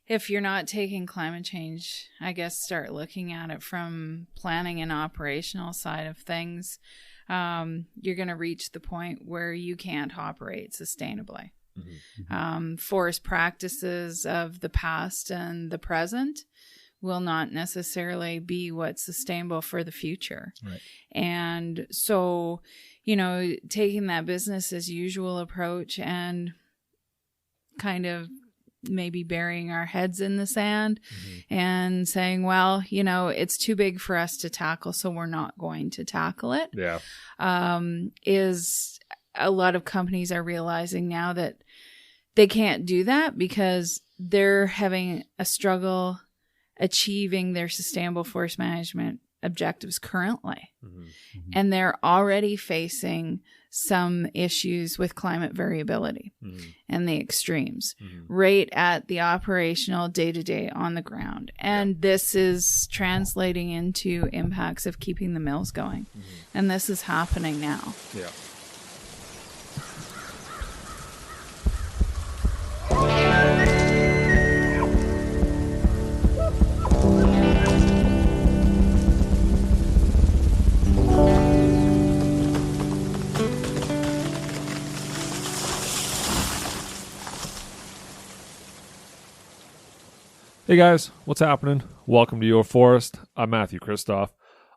if you're not taking climate change, I guess start looking at it from planning and operational side of things. You're going to reach the point where you can't operate sustainably. Forest practices of the past and the present will not necessarily be what's sustainable for the future. Right. And so, you know, taking that business as usual approach and kind of maybe burying our heads in the sand and saying, well, you know, it's too big for us to tackle, so we're not going to tackle it. Yeah. Is a lot of companies are realizing now that they can't do that because they're having a struggle achieving their sustainable forest management objectives currently. And they're already facing some issues with climate variability and the extremes right at the operational day-to-day on the ground. And this is translating into impacts of keeping the mills going. And this is happening now. Yeah. Hey guys, what's happening? Welcome to Your Forest. I'm Matthew Kristoff.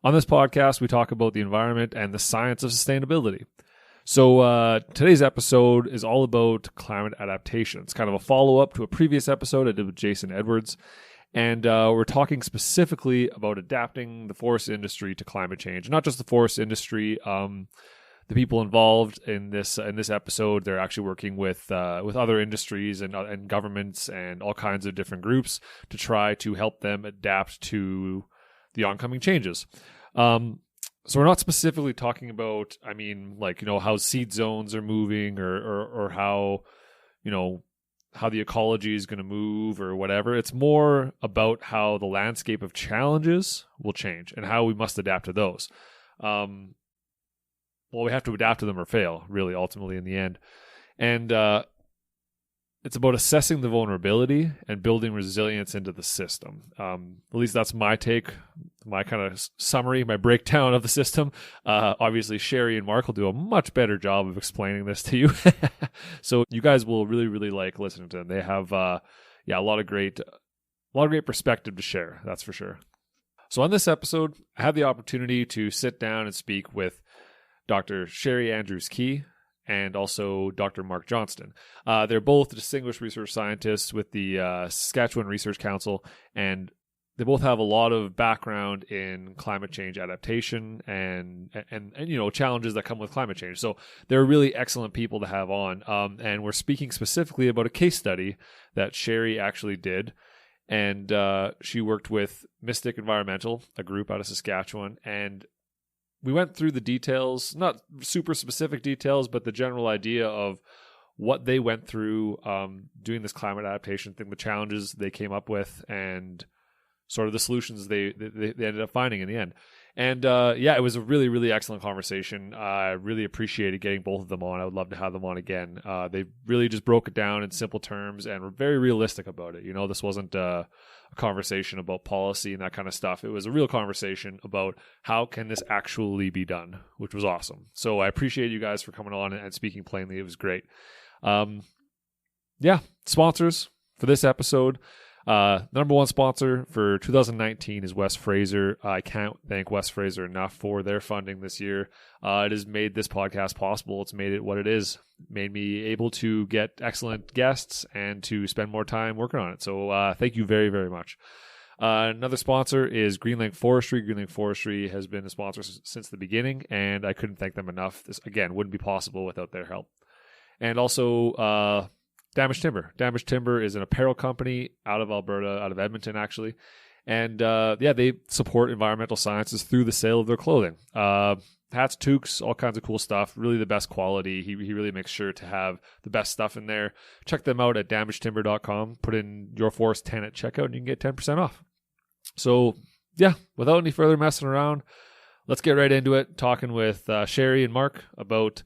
On this podcast, we talk about the environment and the science of sustainability. So today's episode is all about climate adaptation. It's kind of a follow-up to a previous episode I did with Jason Edwards. And we're talking specifically about adapting the forest industry to climate change. Not just the forest industry. The people involved in this episode, they're actually working with other industries and governments and all kinds of different groups to try to help them adapt to the oncoming changes. So we're not specifically talking about, how seed zones are moving or how, how the ecology is going to move or whatever. It's more about how the landscape of challenges will change and how we must adapt to those. Well, we have to adapt to them or fail, really, ultimately, in the end. And it's about assessing the vulnerability and building resilience into the system. At least that's my take, my kind of summary, my breakdown of the system. Obviously, Sheri and Mark will do a much better job of explaining this to you. So you guys will really, really like listening to them. They have a lot of great perspective to share, that's for sure. So on this episode, I had the opportunity to sit down and speak with Dr. Sheri Andrews-Key, and also Dr. Mark Johnston. They're both distinguished research scientists with the Saskatchewan Research Council, and they both have a lot of background in climate change adaptation and challenges that come with climate change. So they're really excellent people to have on. And we're speaking specifically about a case study that Sheri actually did. And she worked with Mystic Environmental, a group out of Saskatchewan, and we went through the details, not super specific details, but the general idea of what they went through doing this climate adaptation thing, the challenges they came up with, and sort of the solutions they ended up finding in the end. And it was a really, really excellent conversation. I really appreciated getting both of them on. I would love to have them on again. They really just broke it down in simple terms and were very realistic about it. This wasn't a conversation about policy and that kind of stuff. It was a real conversation about how can this actually be done, which was awesome. So I appreciate you guys for coming on and speaking plainly. It was great. Sponsors for this episode. Number one sponsor for 2019 is West Fraser. I can't thank West Fraser enough for their funding this year. It has made this podcast possible. It's made it what it is. Made me able to get excellent guests and to spend more time working on it. So thank you very, very much. Another sponsor is Greenlink Forestry. Greenlink Forestry has been a sponsor since the beginning, and I couldn't thank them enough. This, again, wouldn't be possible without their help. And also Damaged Timber. Damaged Timber is an apparel company out of Alberta, out of Edmonton, actually. And they support environmental sciences through the sale of their clothing. Hats, toques, all kinds of cool stuff. Really the best quality. He really makes sure to have the best stuff in there. Check them out at damagedtimber.com. Put in Your Forest 10 at checkout and you can get 10% off. So, without any further messing around, let's get right into it. Talking with Sheri and Mark about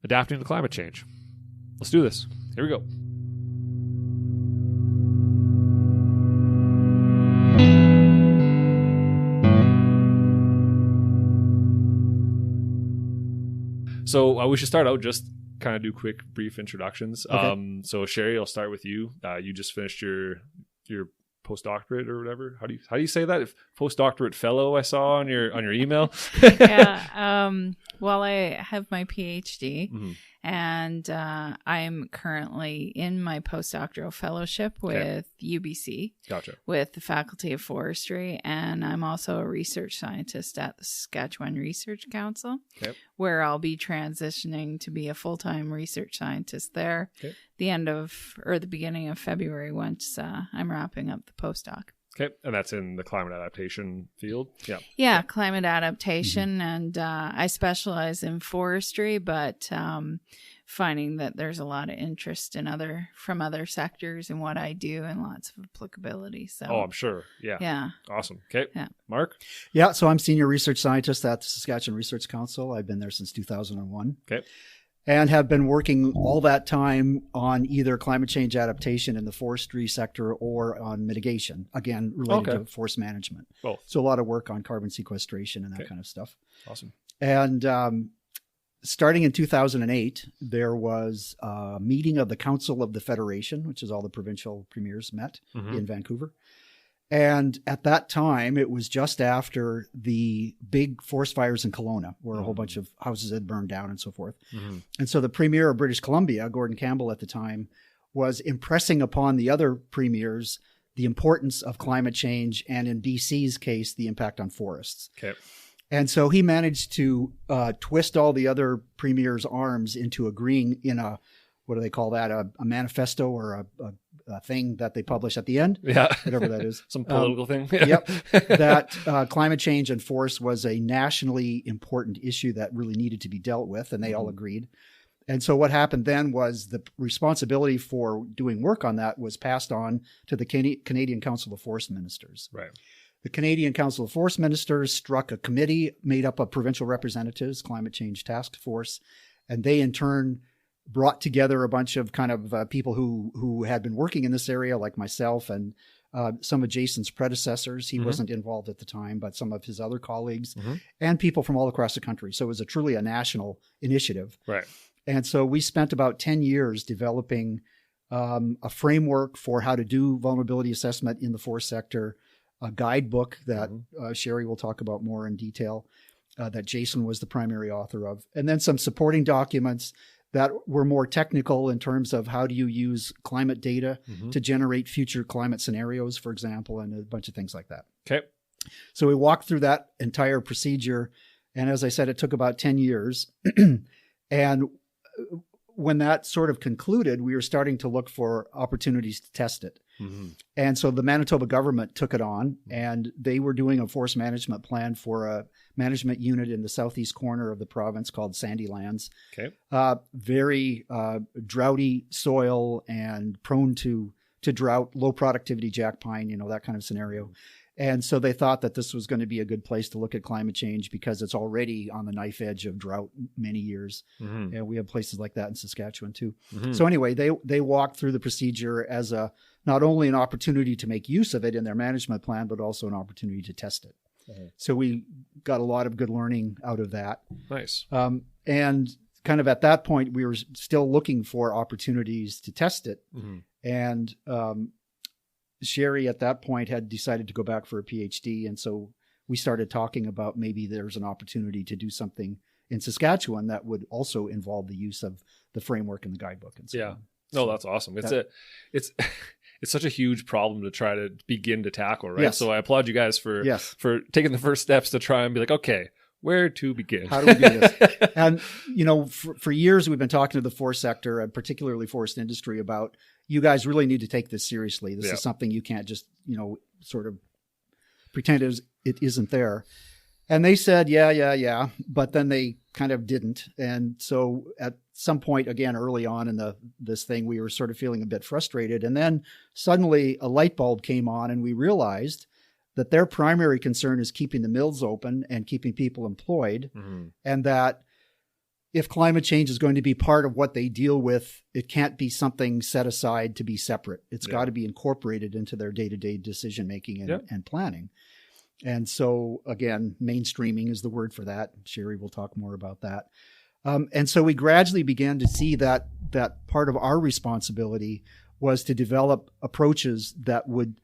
adapting to climate change. Let's do this. Here we go. So we should start out just kind of do quick, brief introductions. Okay. So Sheri, I'll start with you. You just finished your postdoctorate or whatever. How do you say that? If postdoctorate fellow, I saw on your email. Yeah. Well, I have my PhD, Mhm. and I'm currently in my postdoctoral fellowship with UBC, Gotcha. with the Faculty of Forestry, and I'm also a research scientist at the Saskatchewan Research Council, Okay. where I'll be transitioning to be a full-time research scientist there the beginning of February once I'm wrapping up the postdoc. Okay, and that's in the climate adaptation field. Yeah. Yeah, climate adaptation, and I specialize in forestry, but finding that there's a lot of interest from other sectors in what I do, and lots of applicability. So, Oh, I'm sure. Yeah. yeah, Awesome. Okay. Yeah. Mark. Yeah, so I'm senior research scientist at the Saskatchewan Research Council. I've been there since 2001. Okay. And have been working all that time on either climate change adaptation in the forestry sector or on mitigation, again, related to forest management. Both. So a lot of work on carbon sequestration and that kind of stuff. Awesome. And starting in 2008, there was a meeting of the Council of the Federation, which is all the provincial premiers met in Vancouver. And at that time, it was just after the big forest fires in Kelowna, where a whole bunch of houses had burned down and so forth. And so the Premier of British Columbia, Gordon Campbell at the time, was impressing upon the other premiers the importance of climate change, and in BC's case, the impact on forests. Okay. And so he managed to twist all the other premiers' arms into agreeing in a, what do they call that, a manifesto or a thing that they publish at the end, Yeah. whatever that is. Some political thing. Yep. That climate change and forests was a nationally important issue that really needed to be dealt with, and they all agreed. And so what happened then was the responsibility for doing work on that was passed on to the Canadian Council of Forest Ministers. Right. The Canadian Council of Forest Ministers struck a committee made up of provincial representatives, Climate Change Task Force, and they in turn brought together a bunch of kind of people who had been working in this area, like myself and some of Jason's predecessors. He wasn't involved at the time, but some of his other colleagues and people from all across the country. So it was truly a national initiative. Right. And so we spent about 10 years developing a framework for how to do vulnerability assessment in the forest sector, a guidebook that Sheri will talk about more in detail, that Jason was the primary author of, and then some supporting documents that were more technical in terms of how do you use climate data to generate future climate scenarios, for example, and a bunch of things like that. Okay. So we walked through that entire procedure. And as I said, it took about 10 years. And when that sort of concluded, we were starting to look for opportunities to test it. And so the Manitoba government took it on, and they were doing a forest management plan for a management unit in the southeast corner of the province called Sandy Lands. Okay. Very droughty soil and prone to drought, low productivity jack pine, that kind of scenario. And so they thought that this was going to be a good place to look at climate change because it's already on the knife edge of drought many years. And we have places like that in Saskatchewan too. So anyway, they walked through the procedure as not only an opportunity to make use of it in their management plan, but also an opportunity to test it. So we got a lot of good learning out of that. Nice. And kind of at that point, we were still looking for opportunities to test it. And Sheri at that point had decided to go back for a PhD. And so we started talking about maybe there's an opportunity to do something in Saskatchewan that would also involve the use of the framework and the guidebook and so on. No, that's awesome. It's such a huge problem to try to begin to tackle, right? Yes. So I applaud you guys for taking the first steps to try and be like, okay, where to begin? How do we do this? And, for years we've been talking to the forest sector and particularly forest industry about, you guys really need to take this seriously. This is something you can't just, sort of pretend it isn't there. And they said, yeah. But then they kind of didn't. And so at some point, again, early on in this thing, we were sort of feeling a bit frustrated. And then suddenly a light bulb came on and we realized that their primary concern is keeping the mills open and keeping people employed. And that if climate change is going to be part of what they deal with, it can't be something set aside to be separate. It's got to be incorporated into their day-to-day decision-making and planning. And so, again, mainstreaming is the word for that. Sheri will talk more about that. And so we gradually began to see that part of our responsibility was to develop approaches that would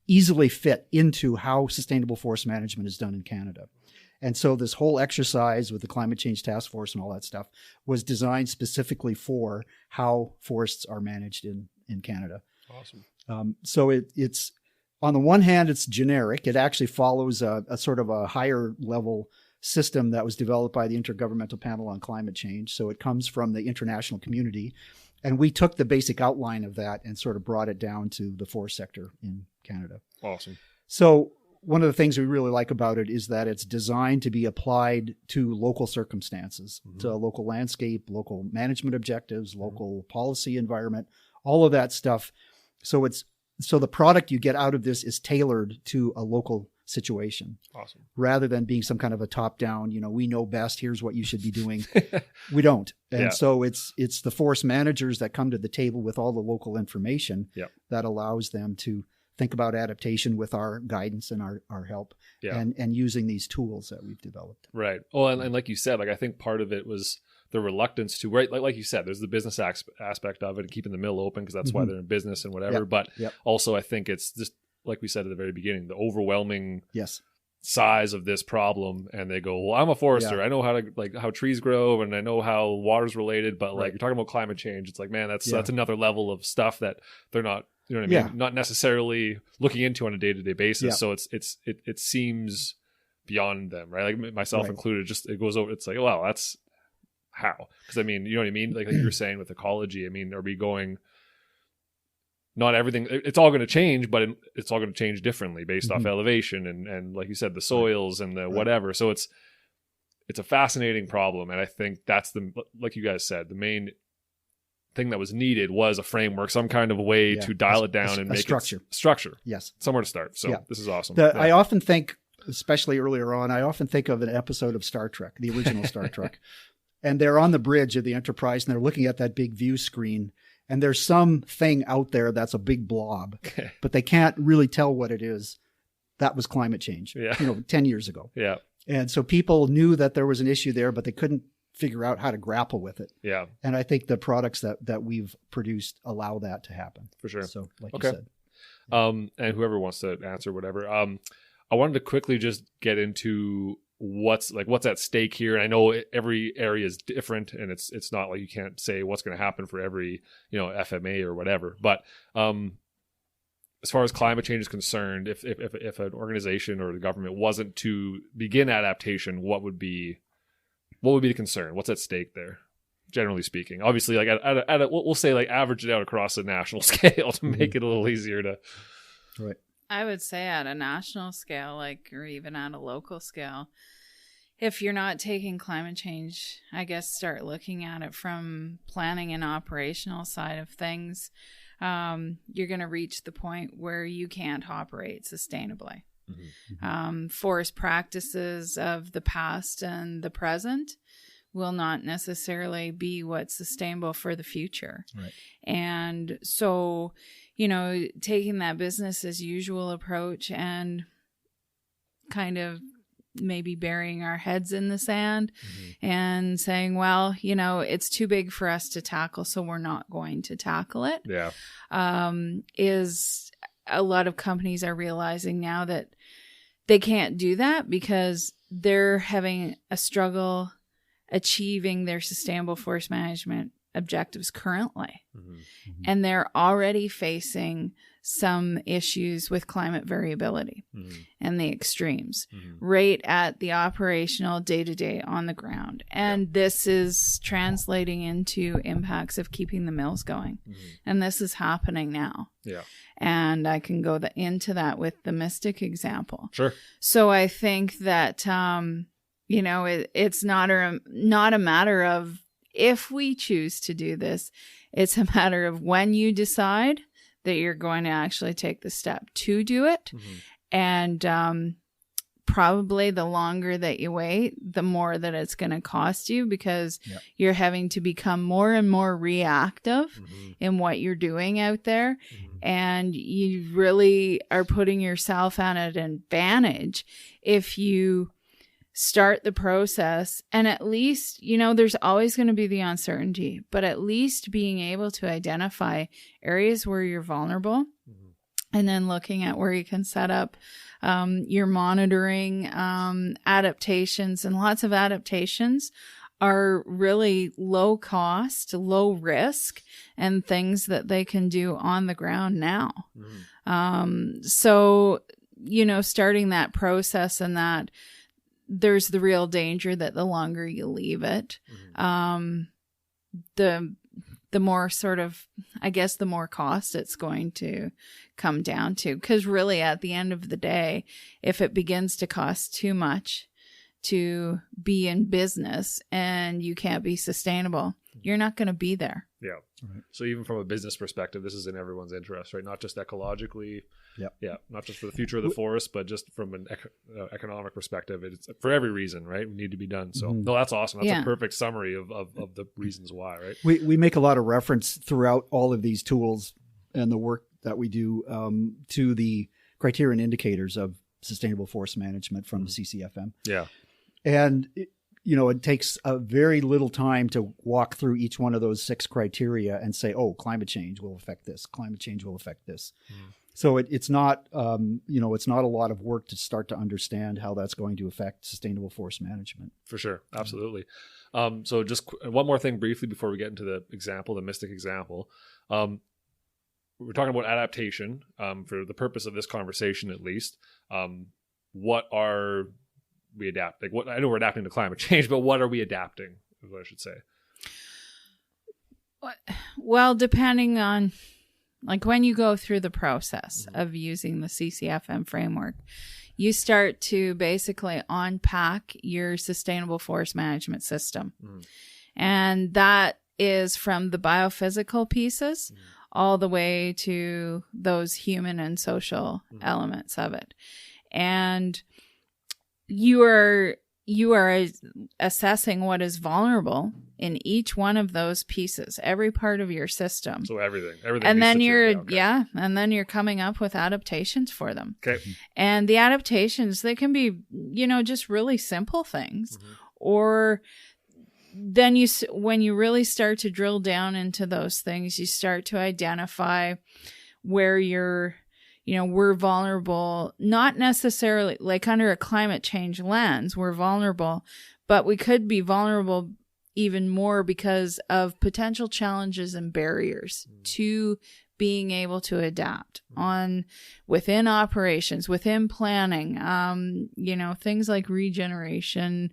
easily fit into how sustainable forest management is done in Canada. And so this whole exercise with the Climate Change Task Force and all that stuff was designed specifically for how forests are managed in Canada. Awesome. So it's on the one hand, it's generic. It actually follows a sort of a higher level system that was developed by the Intergovernmental Panel on Climate Change. So it comes from the international community. And we took the basic outline of that and sort of brought it down to the forest sector in Canada. Awesome. So one of the things we really like about it is that it's designed to be applied to local circumstances, to local landscape, local management objectives, local policy environment, all of that stuff. So the product you get out of this is tailored to a local situation. Awesome. Rather than being some kind of a top-down, we know best, here's what you should be doing. We don't. And so it's the forest managers that come to the table with all the local information that allows them to think about adaptation with our guidance and our help and using these tools that we've developed. Right. Oh, and like you said, I think part of it was the reluctance to, right? Like you said, there's the business aspect of it and keeping the mill open because that's why they're in business and whatever. But also I think it's just, like we said at the very beginning, the overwhelming size of this problem. And they go, well, I'm a forester. I know how trees grow and I know how water's related, but you're talking about climate change. It's like, man, that's another level of stuff that they're not, you know what I mean? Not necessarily looking into on a day-to-day basis. So it seems beyond them, right? Like myself included, just it goes over. It's like, wow, that's how? Because I mean, you know what I mean? Like you were saying with ecology, I mean, are we going, not everything, it's all going to change, but it's all going to change differently based off elevation and like you said, the soils and the whatever. So it's a fascinating problem. And I think that's like you guys said, the main thing that was needed was a framework, some kind of way to dial it down and make structure. Structure. Yes. Somewhere to start. So this is awesome. I often think, especially earlier on, of an episode of Star Trek, the original Star Trek. And they're on the bridge of the Enterprise and they're looking at that big view screen. And there's some thing out there that's a big blob, but they can't really tell what it is. That was climate change, 10 years ago. Yeah. And so people knew that there was an issue there, but they couldn't figure out how to grapple with it. Yeah. And I think the products that we've produced allow that to happen. For sure. So like you said. And whoever wants to answer whatever. I wanted to quickly just get into what's at stake here. And I know every area is different and it's not like you can't say what's going to happen for every, FMA or whatever. But as far as climate change is concerned, if an organization or the government wasn't to begin adaptation, what would be the concern? What's at stake there? Generally speaking, obviously, like we'll say like average it out across a national scale to make it a little easier to. Right. I would say at a national scale, or even at a local scale, if you're not taking climate change, I guess start looking at it from planning and operational side of things. You're going to reach the point where you can't operate sustainably. Forest practices of the past and the present will not necessarily be what's sustainable for the future. Right. And so, taking that business as usual approach and kind of maybe burying our heads in the sand and saying, well, it's too big for us to tackle, so we're not going to tackle it. Yeah. Is a lot of companies are realizing now that they can't do that because they're having a struggle achieving their sustainable forest management objectives currently. And they're already facing some issues with climate variability and the extremes right at the operational day-to-day on the ground. And this is translating into impacts of keeping the mills going. And this is happening now. Yeah. And I can go into that with the Mystic example. Sure. So I think that, it's not a matter of if we choose to do this. It's a matter of when you decide that you're going to actually take the step to do it. And probably the longer that you wait, the more that it's going to cost you because you're having to become more and more reactive in what you're doing out there. And you really are putting yourself at an advantage if you start the process, and at least, there's always going to be the uncertainty, but at least being able to identify areas where you're vulnerable, and then looking at where you can set up your monitoring, adaptations. And lots of adaptations are really low cost, low risk, and things that they can do on the ground now. So, starting that process, and that there's the real danger that the longer you leave it, the more sort of, I guess, the more cost it's going to come down to. Because really, at the end of the day, if it begins to cost too much to be in business and you can't be sustainable, you're not going to be there. Yeah. Right. So even from a business perspective, this is in everyone's interest, right? Not just ecologically. Yeah. Not just for the future of the forest, but just from an economic perspective. It's for every reason, right? We need to be done. So no, that's awesome. That's a perfect summary of the reasons why, right? We make a lot of reference throughout all of these tools and the work that we do to the criteria and indicators of sustainable forest management from the CCFM. Yeah. And it takes a very little time to walk through each one of those 6 criteria and say, oh, climate change will affect this. Climate change will affect this. So it's not, it's not a lot of work to start to understand how that's going to affect sustainable forest management. For sure. Absolutely. So just one more thing briefly before we get into the example, the Mystic example. We're talking about adaptation for the purpose of this conversation, at least. What are we adapt? Like, what, I know we're adapting to climate change, but what are we adapting, is what I should say. Well, depending on, like, when you go through the process of using the CCFM framework, you start to basically unpack your sustainable forest management system. And that is from the biophysical pieces all the way to those human and social elements of it. And you are assessing what is vulnerable in each one of those pieces, every part of your system. So everything. And then and then you're coming up with adaptations for them. Okay. And the adaptations, they can be, just really simple things, or then when you really start to drill down into those things, you start to identify where we're vulnerable, not necessarily like under a climate change lens, we're vulnerable, but we could be vulnerable even more because of potential challenges and barriers to being able to adapt within operations, within planning, things like regeneration,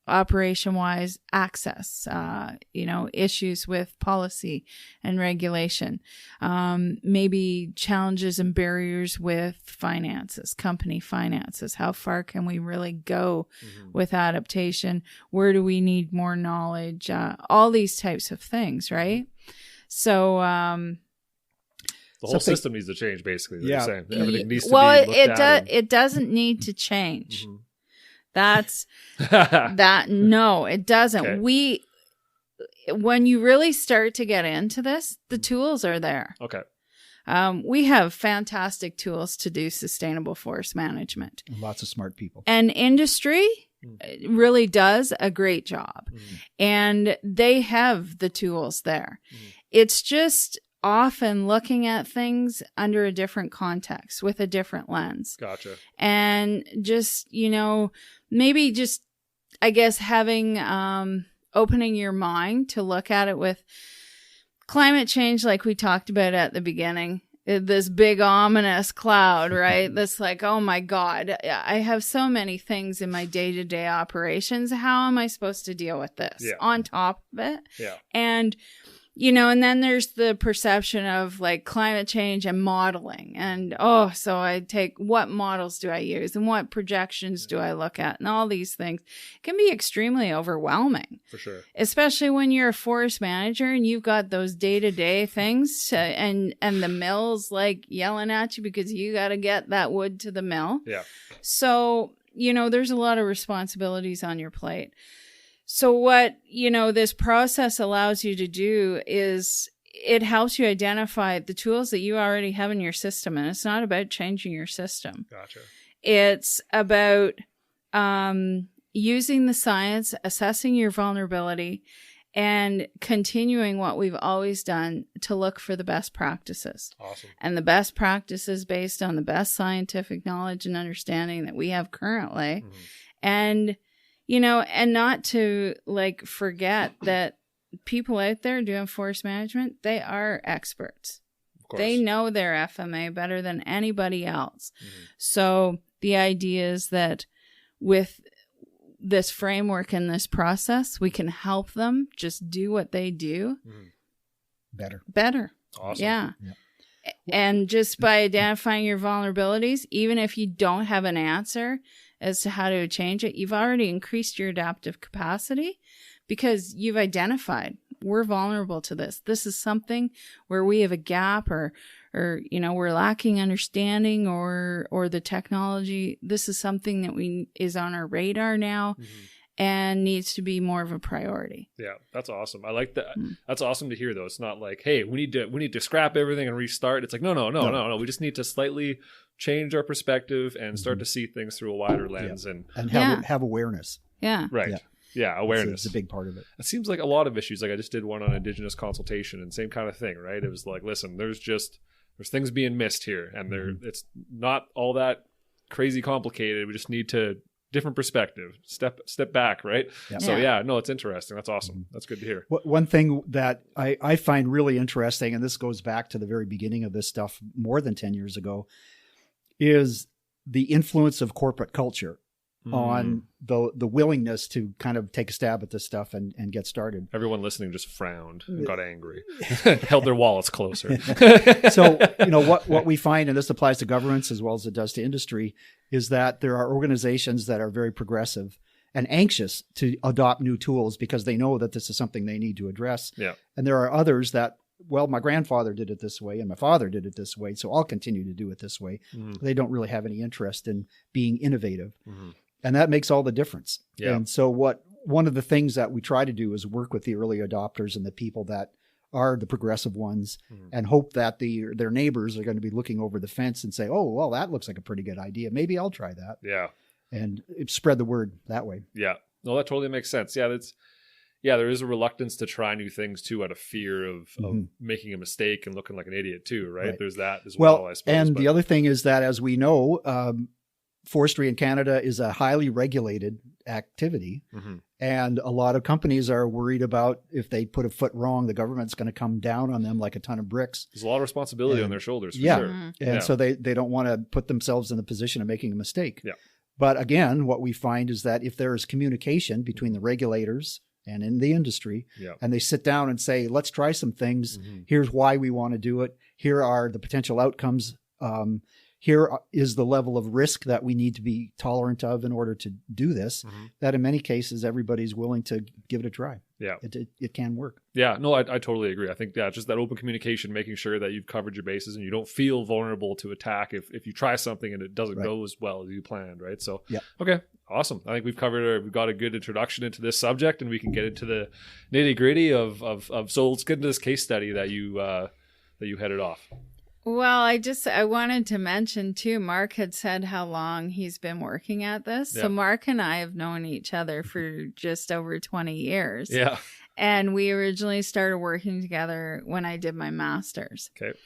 operation-wise access, issues with policy and regulation, maybe challenges and barriers with finances, company finances. How far can we really go with adaptation? Where do we need more knowledge? All these types of things, right? So, the whole system needs to change, basically. You're saying everything needs to be looked at. It doesn't need to change. That's that. No, it doesn't. Okay. When you really start to get into this, the tools are there. Okay. We have fantastic tools to do sustainable forest management. And lots of smart people. And industry really does a great job. And they have the tools there. It's just often looking at things under a different context with a different lens. Gotcha. And just, maybe just, I guess, having, opening your mind to look at it with climate change, like we talked about at the beginning, this big ominous cloud, right? That's like, oh my God, I have so many things in my day-to-day operations. How am I supposed to deal with this on top of it? Yeah. And and then there's the perception of like climate change and modeling. And, so I take, what models do I use and what projections do I look at? And all these things can be extremely overwhelming. For sure. Especially when you're a forest manager and you've got those day-to-day things and the mill's like yelling at you because you got to get that wood to the mill. Yeah. So, there's a lot of responsibilities on your plate. So what, this process allows you to do is it helps you identify the tools that you already have in your system. And it's not about changing your system. Gotcha. It's about using the science, assessing your vulnerability, and continuing what we've always done to look for the best practices. Awesome. And the best practices based on the best scientific knowledge and understanding that we have currently. Mm-hmm. And, you know, and not to like forget that people out there doing forest management, they are experts. Of course. They know their FMA better than anybody else. Mm-hmm. So the idea is that with this framework and this process, we can help them just do what they do better. Awesome. Yeah. And just by identifying your vulnerabilities, even if you don't have an answer as to how to change it, you've already increased your adaptive capacity because you've identified we're vulnerable to this. This is something where we have a gap or you know, we're lacking understanding or the technology. This is something that is on our radar now and needs to be more of a priority. Yeah, that's awesome. I like that. That's awesome to hear though. It's not like, hey, we need to scrap everything and restart. It's like, no. We just need to slightly change our perspective and start to see things through a wider lens and have awareness. Yeah. Right. Yeah, awareness. It's a big part of it. It seems like a lot of issues. Like I just did one on Indigenous consultation and same kind of thing, right? It was like, listen, there's things being missed here, and it's not all that crazy complicated. We just need to different perspective, step back, right? Yeah. So it's interesting. That's awesome. That's good to hear. One thing that I find really interesting, and this goes back to the very beginning of this stuff more than 10 years ago, is the influence of corporate culture on the willingness to kind of take a stab at this stuff and get started. Everyone listening just frowned and got angry, held their wallets closer. So, you know, what we find, and this applies to governments as well as it does to industry, is that there are organizations that are very progressive and anxious to adopt new tools because they know that this is something they need to address. Yeah. And there are others that, well, my grandfather did it this way and my father did it this way, so I'll continue to do it this way. They don't really have any interest in being innovative. And that makes all the difference. Yeah. And so one of the things that we try to do is work with the early adopters and the people that are the progressive ones and hope that their neighbors are going to be looking over the fence and say, oh, well, that looks like a pretty good idea. Maybe I'll try that. Yeah. And spread the word that way. Yeah. No, that totally makes sense. Yeah. There is a reluctance to try new things too out of fear of making a mistake and looking like an idiot too, right? There's that as well, I suppose. And the other thing is that, as we know, forestry in Canada is a highly regulated activity. And a lot of companies are worried about if they put a foot wrong, the government's going to come down on them like a ton of bricks. There's a lot of responsibility on their shoulders, for sure. And so they don't want to put themselves in the position of making a mistake. Yeah. But again, what we find is that if there is communication between the regulators and in the industry, and they sit down and say, let's try some things. Here's why we want to do it. Here are the potential outcomes. Here is the level of risk that we need to be tolerant of in order to do this, that in many cases, everybody's willing to give it a try. Yeah. It can work. Yeah, no, I totally agree. I think, just that open communication, making sure that you've covered your bases and you don't feel vulnerable to attack if you try something and it doesn't go as well as you planned, right? So, okay, awesome. I think we've got a good introduction into this subject, and we can get into the nitty gritty of so let's get into this case study that you headed off. Well, I wanted to mention too, Mark had said how long he's been working at this. Yeah. So Mark and I have known each other for just over 20 years. Yeah. And we originally started working together when I did my master's. Okay.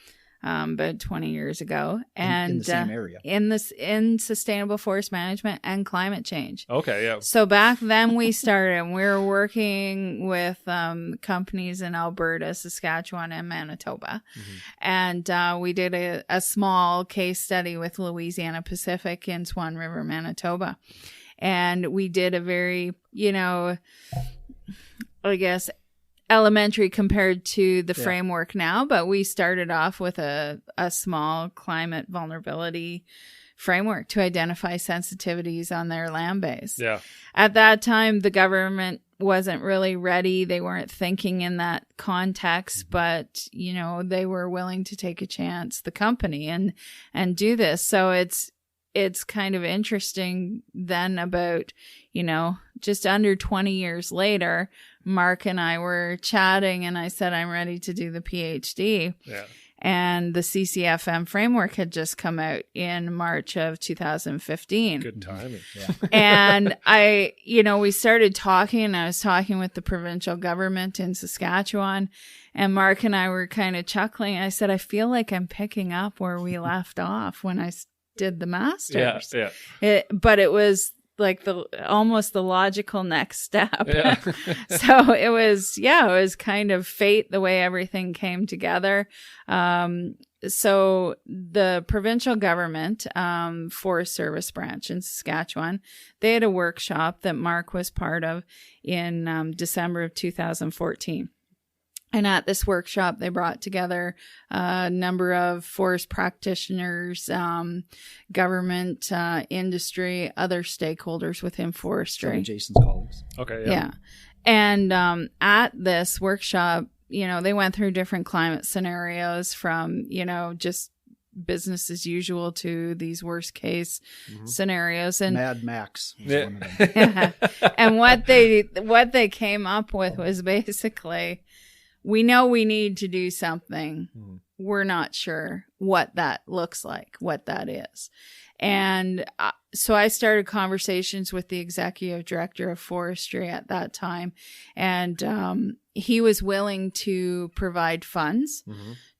About 20 years ago, and in the same area, in sustainable forest management and climate change. Okay, yeah. So back then we started, and we were working with companies in Alberta, Saskatchewan, and Manitoba, and we did a small case study with Louisiana Pacific in Swan River, Manitoba, and we did a very, I guess, elementary compared to the framework now, but we started off with a small climate vulnerability framework to identify sensitivities on their land base. Yeah. At that time, the government wasn't really ready. They weren't thinking in that context, but, they were willing to take a chance, the company, and do this. So it's kind of interesting then about, just under 20 years later, Mark and I were chatting and I said, I'm ready to do the PhD. Yeah. And the CCFM framework had just come out in March of 2015. Good timing. Yeah. And we started talking, and I was talking with the provincial government in Saskatchewan, and Mark and I were kind of chuckling. I said, I feel like I'm picking up where we left off when I did the master's. Yeah. But it was like almost the logical next step. Yeah. So it was kind of fate, the way everything came together. So the provincial government, Forest Service branch in Saskatchewan, they had a workshop that Mark was part of in December of 2014. And at this workshop, they brought together a number of forest practitioners, government, industry, other stakeholders within forestry. Some of Jason's colleagues. Okay. Yeah. And at this workshop, they went through different climate scenarios from, just business as usual to these worst case scenarios. And Mad Max was Yeah. one of them. yeah. And what they came up with was basically, we know we need to do something. We're not sure what that looks like, what that is. And so I started conversations with the executive director of forestry at that time. And he was willing to provide funds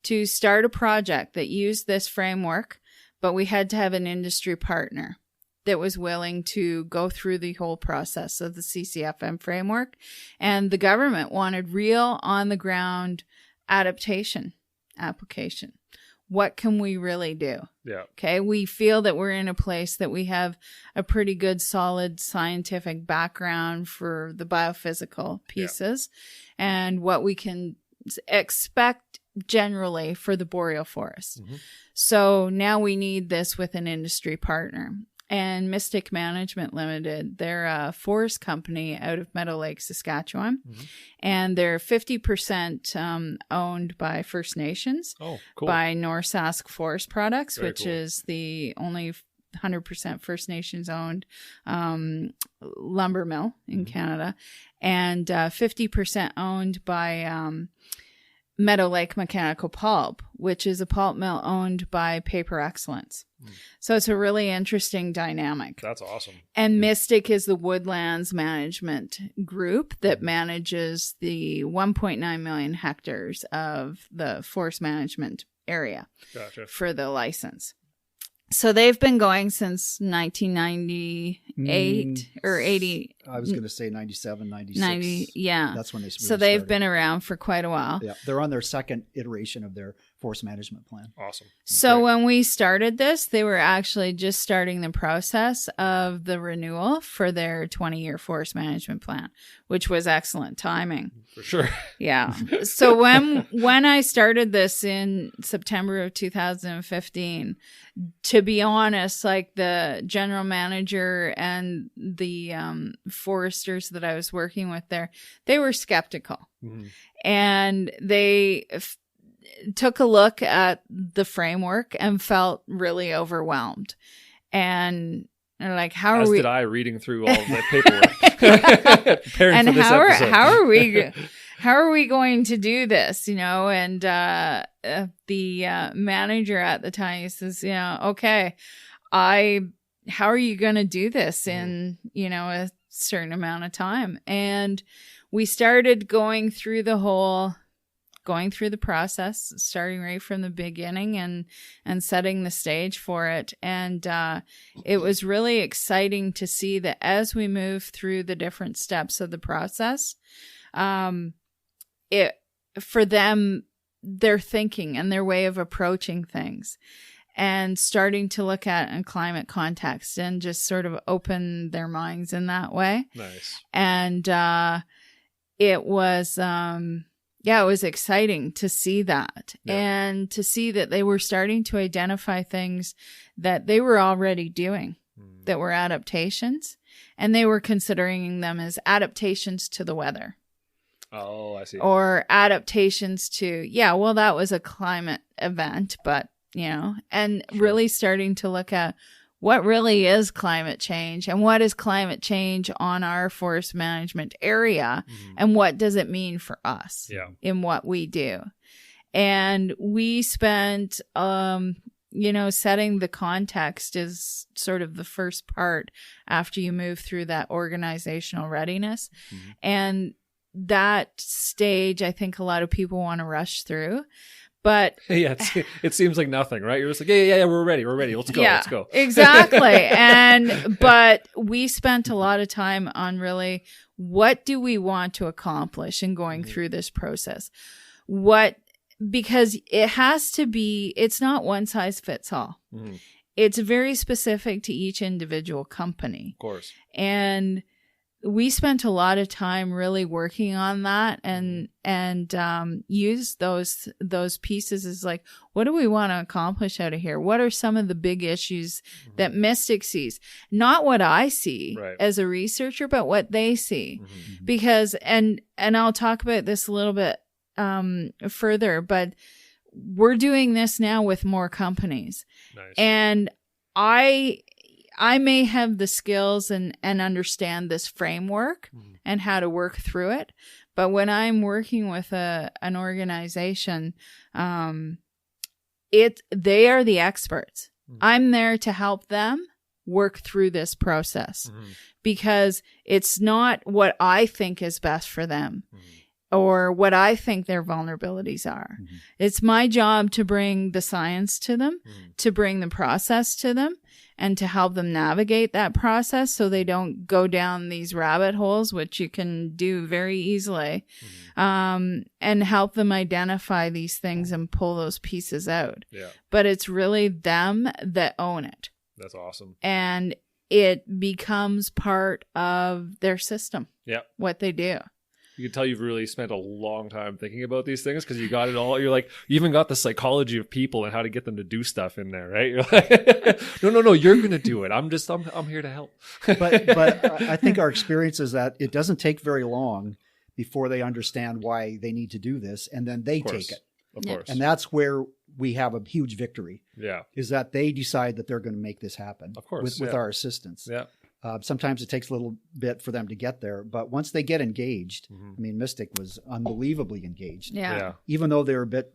to start a project that used this framework, but we had to have an industry partner that was willing to go through the whole process of the CCFM framework. And the government wanted real on-the-ground adaptation application. What can we really do? Yeah. Okay. We feel that we're in a place that we have a pretty good, solid scientific background for the biophysical pieces and what we can expect generally for the boreal forest. So now we need this with an industry partner. And Mystic Management Limited, they're a forest company out of Meadow Lake, Saskatchewan. And they're 50% owned by First Nations. Oh, cool. By North Sask Forest Products, Very which cool. is the only 100% First Nations owned lumber mill in Canada. And 50% owned by Meadow Lake Mechanical Pulp, which is a pulp mill owned by Paper Excellence. So it's a really interesting dynamic. That's awesome. And Mystic is the woodlands management group that manages the 1.9 million hectares of the forest management area Gotcha. for the license. So they've been going since 1998 or 80. I was going to say 97, 96. 90, yeah. That's when they really So they've started. been around for quite a while. Yeah, they're on their second iteration of their forest management plan. Awesome. So Great. when we started this, they were actually just starting the process of the renewal for their 20-year forest management plan, which was excellent timing. For sure. Yeah. So when I started this in September of 2015, to be honest, like the general manager and the foresters that I was working with there, they were skeptical. And they took a look at the framework and felt really overwhelmed. And they're like, how are As we? did I, reading through all the paperwork. Preparing And for this episode. how are we going to do this? And the manager at the time, he says, okay, how are you going to do this in, a certain amount of time? And we started going through the process, starting right from the beginning and setting the stage for it. And it was really exciting to see that as we move through the different steps of the process, for them, their thinking and their way of approaching things and starting to look at in climate context and just sort of open their minds in that way. Nice. And it was it was exciting to see that and to see that they were starting to identify things that they were already doing that were adaptations, and they were considering them as adaptations to the weather. Oh, I see. Or adaptations to, that was a climate event, but, and really starting to look at what really is climate change and what is climate change on our forest management area and what does it mean for us in what we do. And we spent, setting the context is sort of the first part after you move through that organizational readiness. Mm-hmm. And that stage, I think a lot of people want to rush through. But yeah, it seems like nothing, right? You're just like, yeah, we're ready. Let's go. Exactly. But we spent a lot of time on really, what do we want to accomplish in going through this process? Because it has to be, it's not one size fits all. Mm-hmm. It's very specific to each individual company. Of course. And we spent a lot of time really working on that and use those pieces as like, what do we want to accomplish out of here? What are some of the big issues that Mystic sees? Not what I see as a researcher, but what they see. Mm-hmm. Because, and I'll talk about this a little bit further, but we're doing this now with more companies. Nice. And I may have the skills and understand this framework and how to work through it. But when I'm working with an organization, they are the experts. I'm there to help them work through this process because it's not what I think is best for them or what I think their vulnerabilities are. Mm-hmm. It's my job to bring the science to them, to bring the process to them, and to help them navigate that process so they don't go down these rabbit holes, which you can do very easily, and help them identify these things and pull those pieces out. Yeah. But it's really them that own it. That's awesome. And it becomes part of their system. Yeah. What they do. You can tell you've really spent a long time thinking about these things because you got it all. You're like, you even got the psychology of people and how to get them to do stuff in there, right? You're like, no, you're going to do it. I'm here to help. But I think our experience is that it doesn't take very long before they understand why they need to do this, and then they take it. Of course. And that's where we have a huge victory. Yeah. Is that they decide that they're going to make this happen. Of course. With our assistance. Yeah. Sometimes it takes a little bit for them to get there, but once they get engaged, I mean, Mystic was unbelievably engaged. Yeah. Even though they were a bit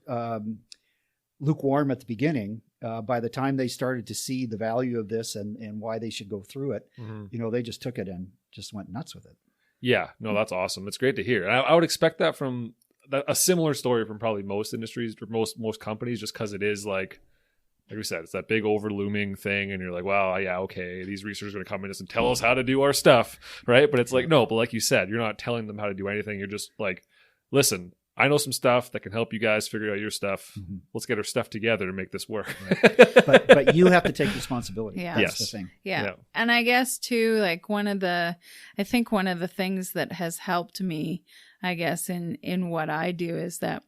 lukewarm at the beginning, by the time they started to see the value of this and why they should go through it, they just took it and just went nuts with it. Yeah, no, that's awesome. It's great to hear. I would expect that from a similar story from probably most industries or most companies, just because it is like we said, it's that big overlooming thing, and you're like, wow, yeah, okay, these researchers are going to come in and tell us how to do our stuff, right? But it's like, no, but like you said, you're not telling them how to do anything. You're just like, listen, I know some stuff that can help you guys figure out your stuff. Let's get our stuff together to make this work. Right. But you have to take responsibility. Yeah. That's the thing. Yeah. And I guess too, like one of the things that has helped me, I guess, in what I do is that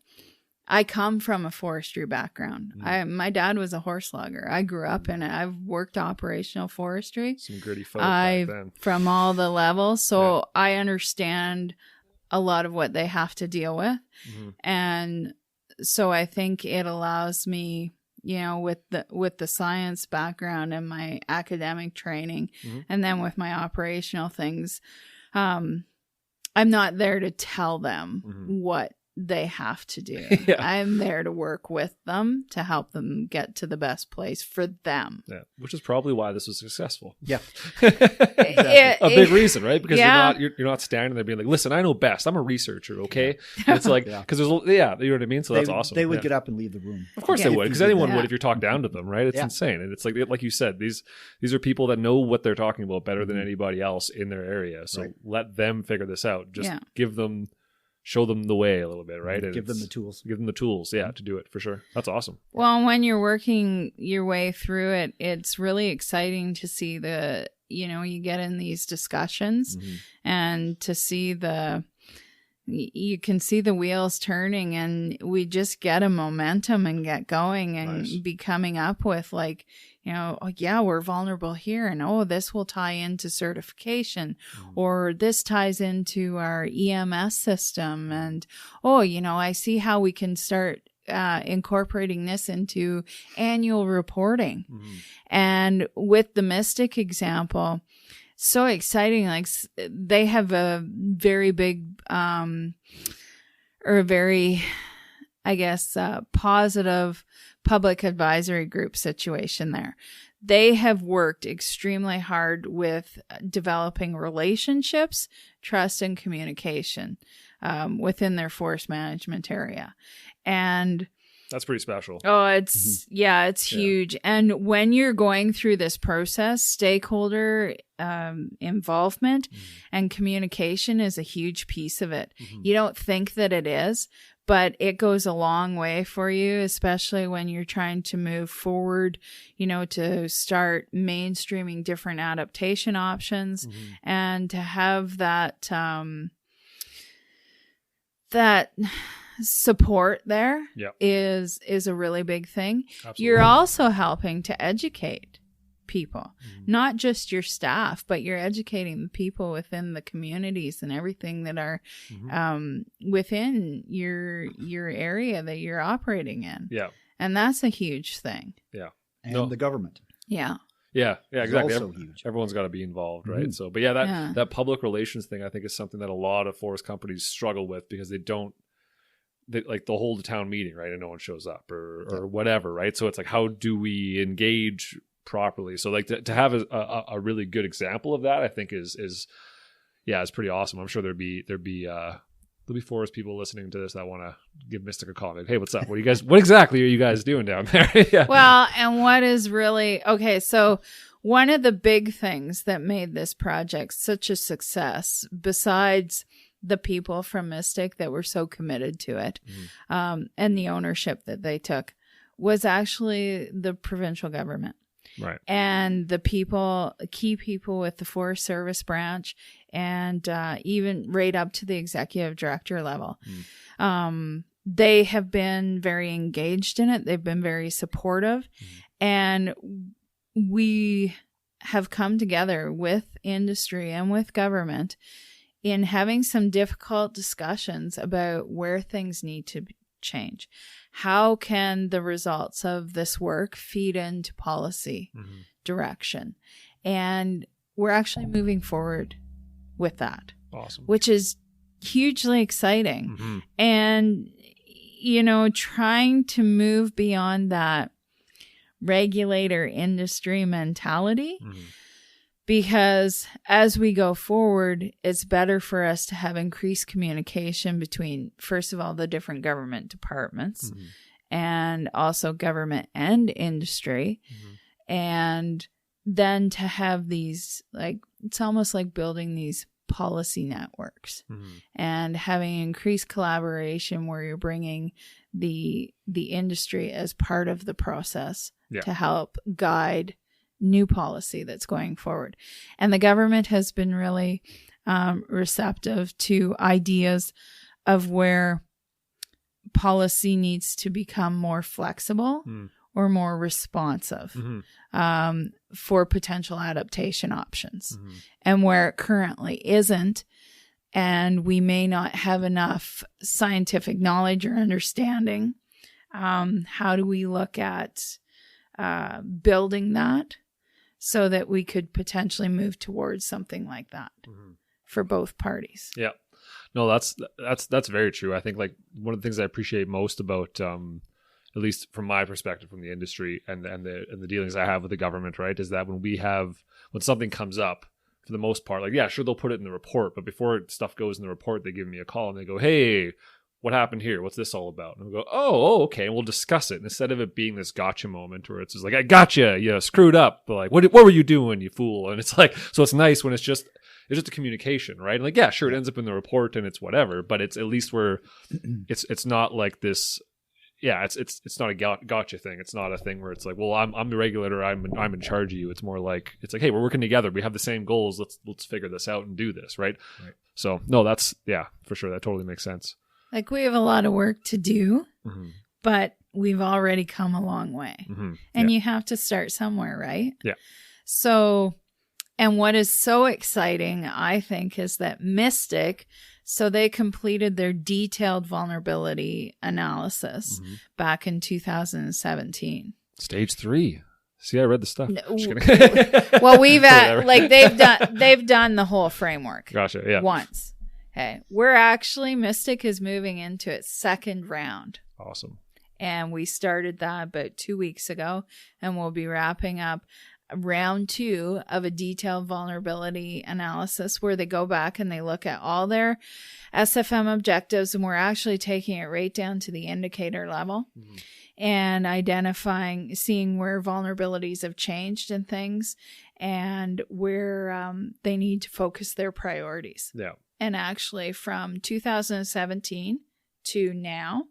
I come from a forestry background. My dad was a horse logger. I grew up in it. I've worked operational forestry. Some gritty folk back then. From all the levels. So I understand a lot of what they have to deal with. And so I think it allows me, with the science background and my academic training, and then with my operational things, I'm not there to tell them what they have to do. I'm there to work with them to help them get to the best place for them. Yeah, which is probably why this was successful. Yeah, a big reason, right? Because you're not standing there being like, "Listen, I know best. I'm a researcher." Okay, it's like because there's you know what I mean. So that's awesome. They would get up and leave the room. Of course they would, because anyone would if you're talking down to them, right? It's insane, and it's like you said, these are people that know what they're talking about better than anybody else in their area. So let them figure this out. Just show them the way a little bit, right? And give them the tools. Give them the tools, to do it for sure. That's awesome. Well, when you're working your way through it, it's really exciting to see you get in these discussions and to see you can see the wheels turning, and we just get a momentum and get going and be coming up with like, we're vulnerable here, and this will tie into certification, or this ties into our EMS system, and I see how we can start incorporating this into annual reporting. And with the Mystic example, so exciting. Like they have a very big, positive public advisory group situation there. They have worked extremely hard with developing relationships, trust, and communication within their forest management area. And that's pretty special. Oh, it's huge. And when you're going through this process, stakeholder involvement and communication is a huge piece of it. You don't think that it is, but it goes a long way for you, especially when you're trying to move forward, to start mainstreaming different adaptation options and to have that, that support there is a really big thing. Absolutely. You're also helping to educate people, not just your staff, but you're educating the people within the communities and everything that are within your area that you're operating in. Yeah. And that's a huge thing. Yeah. And the government. Yeah. Yeah, exactly. Also huge. Everyone's got to be involved, right? So, but that public relations thing, I think, is something that a lot of forest companies struggle with because they like they'll hold a town meeting, right, and no one shows up or whatever, right? So it's like, how do we engage properly? So like to have a really good example of that, I think is pretty awesome. I'm sure there'll be forest people listening to this that want to give Mystic a call. Like, hey, what's up? What exactly are you guys doing down there? Yeah. Well, and what is really okay? So one of the big things that made this project such a success, besides the people from Mystic that were so committed to it, and the ownership that they took, was actually the provincial government. Right. And the key people with the Forest Service branch, and even right up to the executive director level. They have been very engaged in it. They've been very supportive. And we have come together with industry and with government in having some difficult discussions about where things need to change. How can the results of this work feed into policy direction? And we're actually moving forward with that. Awesome. Which is hugely exciting. And, trying to move beyond that regulator industry mentality. Because as we go forward, it's better for us to have increased communication between, first of all, the different government departments and also government and industry. And then to have these, it's almost like building these policy networks and having increased collaboration where you're bringing the industry as part of the process to help guide new policy that's going forward. And the government has been really receptive to ideas of where policy needs to become more flexible or more responsive for potential adaptation options. And where it currently isn't, and we may not have enough scientific knowledge or understanding, how do we look at building that so that we could potentially move towards something like that for both parties? Yeah. No, that's very true. I think one of the things I appreciate most about, at least from my perspective from the industry and the dealings I have with the government, right, is that when something comes up, for the most part, sure, they'll put it in the report, but before stuff goes in the report, they give me a call and they go, hey, what happened here? What's this all about? And we'll go, oh, okay. And we'll discuss it. And instead of it being this gotcha moment where it's just like, I gotcha, you screwed up. But what were you doing, you fool? And it's so it's nice when it's just a communication, right? And sure, it ends up in the report and it's whatever, but it's at least where it's not like this. Yeah, it's not a gotcha thing. It's not a thing where it's like, well, I'm the regulator. I'm in charge of you. It's more like, it's like, hey, we're working together. We have the same goals. Let's figure this out and do this, right? So no, that's for sure. That totally makes sense. We have a lot of work to do, but we've already come a long way. And you have to start somewhere, right? Yeah. So, and what is so exciting, I think, is that Mystic, so they completed their detailed vulnerability analysis back in 2017. Stage 3. See, I read the stuff. No, well, we've they've done the whole framework. Gotcha. Yeah. Once. Okay. We're actually, Mystic is moving into its second round. Awesome. And we started that about 2 weeks ago, and we'll be wrapping up round 2 of a detailed vulnerability analysis where they go back and they look at all their SFM objectives, and we're actually taking it right down to the indicator level and identifying, seeing where vulnerabilities have changed and things, and where they need to focus their priorities. Yeah. And actually from 2017 to now,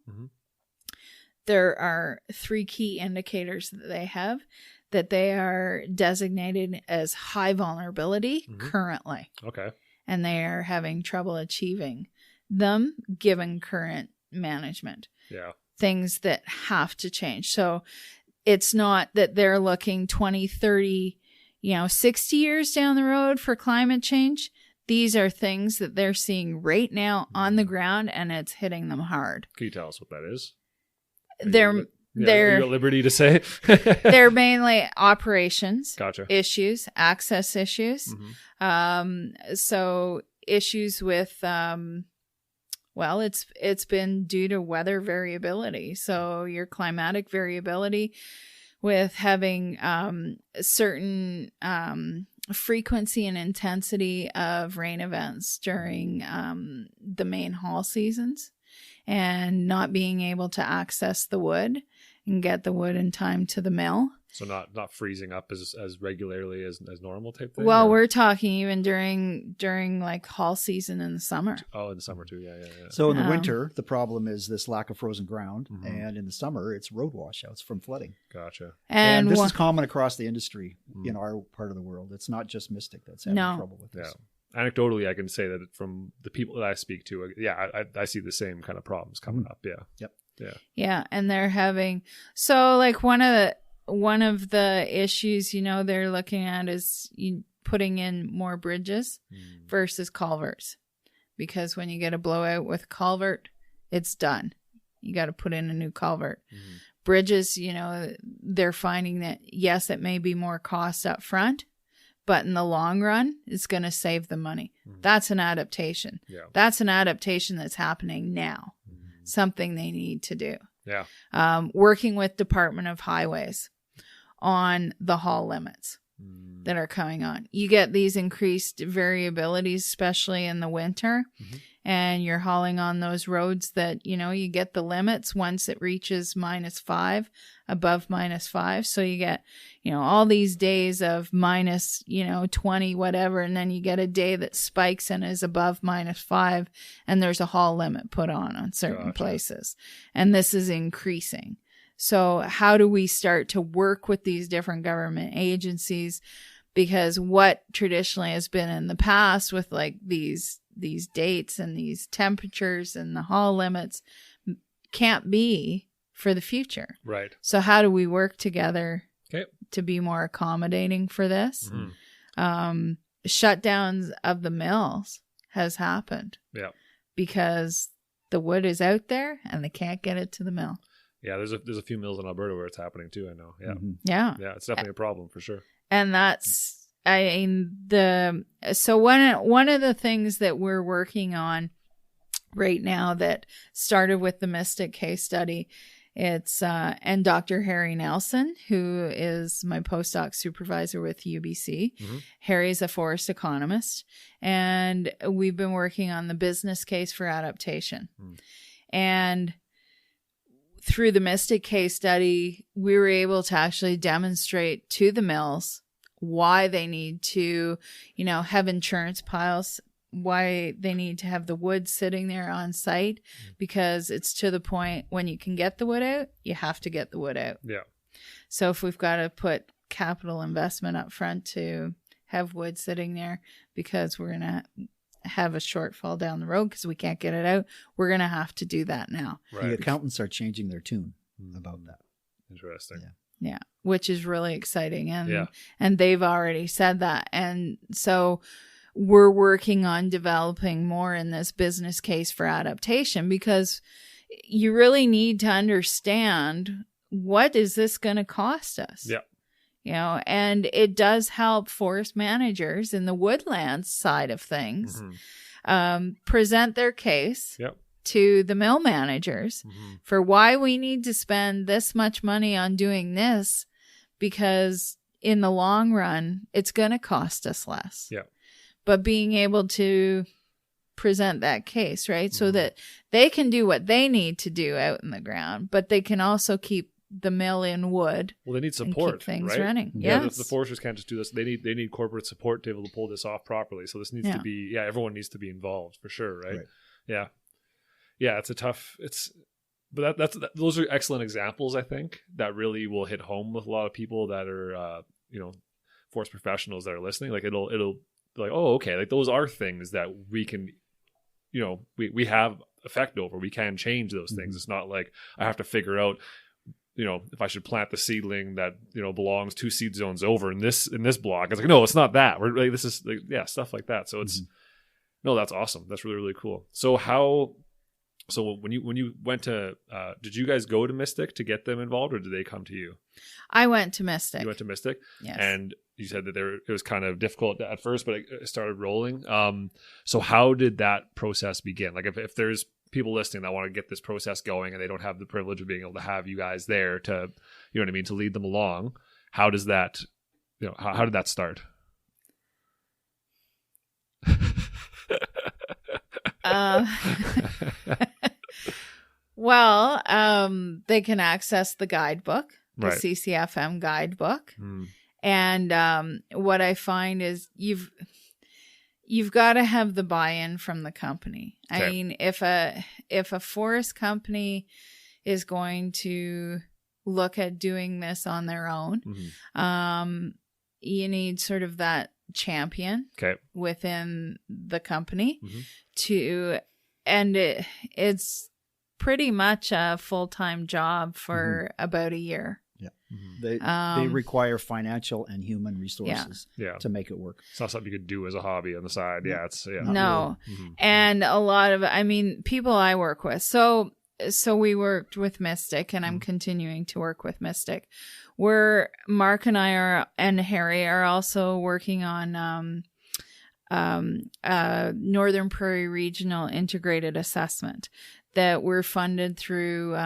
there are 3 key indicators that they have that they are designated as high vulnerability currently. Okay. And they are having trouble achieving them given current management. Yeah. Things that have to change. So it's not that they're looking 20, 30, 60 years down the road for climate change. These are things that they're seeing right now on the ground, and it's hitting them hard. Can you tell us what that is? They're you're at liberty to say. They're mainly operations issues, access issues. So issues with, it's been due to weather variability. So your climatic variability with having certain frequency and intensity of rain events during the main haul seasons, and not being able to access the wood and get the wood in time to the mill. So not freezing up as regularly as normal type thing? Well, we're talking even during like haul season in the summer. Oh, in the summer too. Yeah. So in the winter, the problem is this lack of frozen ground. And in the summer, it's road washouts from flooding. Gotcha. And this is common across the industry in our part of the world. It's not just Mystic that's having trouble with this. Yeah. Anecdotally, I can say that from the people that I speak to, I see the same kind of problems coming up. Yeah. Yep. Yeah. Yeah. And they're having, so like one of the issues, they're looking at is putting in more bridges versus culverts. Because when you get a blowout with culvert, it's done. You got to put in a new culvert. Bridges, they're finding that, yes, it may be more cost up front, but in the long run, it's going to save them money. That's an adaptation. Yeah. That's an adaptation that's happening now. Something they need to do. Yeah. Working with Department of Highways on the haul limits that are coming on. You get these increased variabilities, especially in the winter, and you're hauling on those roads that, you get the limits once it reaches -5, above -5. So you get, all these days of minus, 20, whatever, and then you get a day that spikes and is above -5, and there's a haul limit put on certain places. And this is increasing. So how do we start to work with these different government agencies? Because what traditionally has been in the past with like these dates and these temperatures and the haul limits can't be for the future. Right. So how do we work together to be more accommodating for this? Shutdowns of the mills has happened. Yeah. Because the wood is out there and they can't get it to the mill. Yeah, there's a few mills in Alberta where it's happening too, I know. Yeah. Yeah, it's definitely a problem for sure. And that's, so one of the things that we're working on right now that started with the Mystic case study, it's, and Dr. Harry Nelson, who is my postdoc supervisor with UBC. Harry's a forest economist, and we've been working on the business case for adaptation. And through the Mystic case study, we were able to actually demonstrate to the mills why they need to, have insurance piles, why they need to have the wood sitting there on site, because it's to the point when you can get the wood out, you have to get the wood out. Yeah. So if we've got to put capital investment up front to have wood sitting there because we're going to have a shortfall down the road because we can't get it out, we're going to have to do that now. Right. The accountants are changing their tune about that. Interesting. Yeah, which is really exciting. And they've already said that. And so we're working on developing more in this business case for adaptation, because you really need to understand, what is this going to cost us? Yeah. And it does help forest managers in the woodlands side of things present their case to the mill managers for why we need to spend this much money on doing this, because in the long run, it's going to cost us less. Yeah. But being able to present that case, right? So that they can do what they need to do out in the ground, but they can also keep the mill in wood. Well, they need support, and keep things right? running. Yeah, Yes. the foresters can't just do this. They need corporate support to be able to pull this off properly. So this needs to be, everyone needs to be involved for sure, right? Yeah. Yeah, but those are excellent examples, I think, that really will hit home with a lot of people that are, forest professionals that are listening. Like it'll like, oh, okay, like those are things that we can, we have effect over. We can change those things. It's not like I have to figure out, if I should plant the seedling that, belongs 2 seed zones over in this block. It's like, no, it's not that. We're like, this is like, stuff like that. So it's, no, that's awesome. That's really, really cool. So when you went to, did you guys go to Mystic to get them involved, or did they come to you? I went to Mystic. You went to Mystic? Yes. And you said that it was kind of difficult at first, but it started rolling. So how did that process begin? Like if there's people listening that want to get this process going and they don't have the privilege of being able to have you guys there to, to lead them along, how does that, how did that start? Well, they can access the guidebook, the Right. CCFM guidebook. And what I find is you've got to have the buy-in from the company. Okay. I mean, if a forest company is going to look at doing this on their own, you need sort of that champion within the company and it's pretty much a full-time job for about a year. Yeah. They require financial and human resources to make it work. It's not something you could do as a hobby on the side. Yeah, No. Really. And a lot of, people I work with. So we worked with Mystic, and I'm continuing to work with Mystic. Where Mark and I and Harry are also working on Northern Prairie Regional Integrated Assessment that we're funded through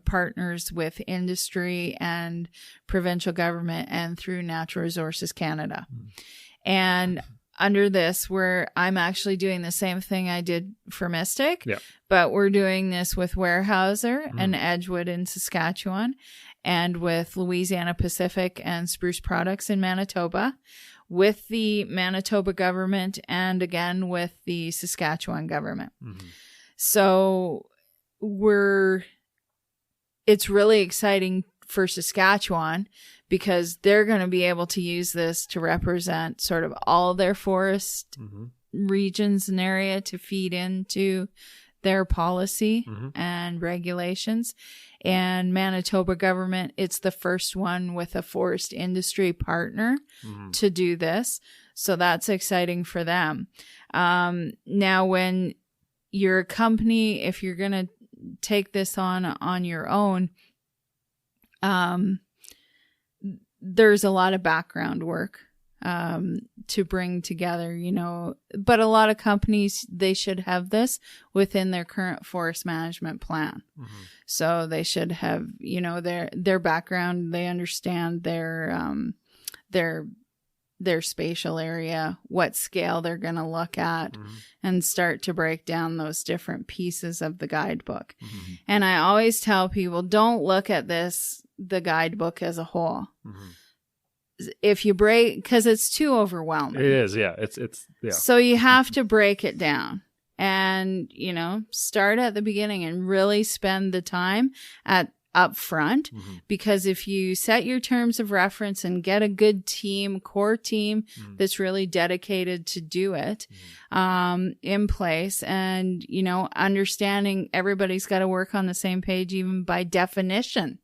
partners with industry and provincial government and through Natural Resources Canada. And under this, where I'm actually doing the same thing I did for Mystic, but we're doing this with Weyerhaeuser and Edgewood in Saskatchewan, and with Louisiana Pacific and Spruce Products in Manitoba, with the Manitoba government, and again with the Saskatchewan government. So it's really exciting for Saskatchewan because they're going to be able to use this to represent sort of all their forest regions and area to feed into their policy and regulations. And Manitoba government, it's the first one with a forest industry partner to do this. So that's exciting for them. Now, when you're a company, if you're going to take this on your own, there's a lot of background work to bring together, but a lot of companies, they should have this within their current forest management plan. So they should have, their background, they understand their spatial area, what scale they're going to look at, and start to break down those different pieces of the guidebook. And I always tell people, don't look at the guidebook as a whole. If you because it's too overwhelming. It is, yeah. It's So you have to break it down and, start at the beginning and really spend the time up front, because if you set your terms of reference and get a good core team that's really dedicated to do it in place, and understanding everybody's got to work on the same page even by definition,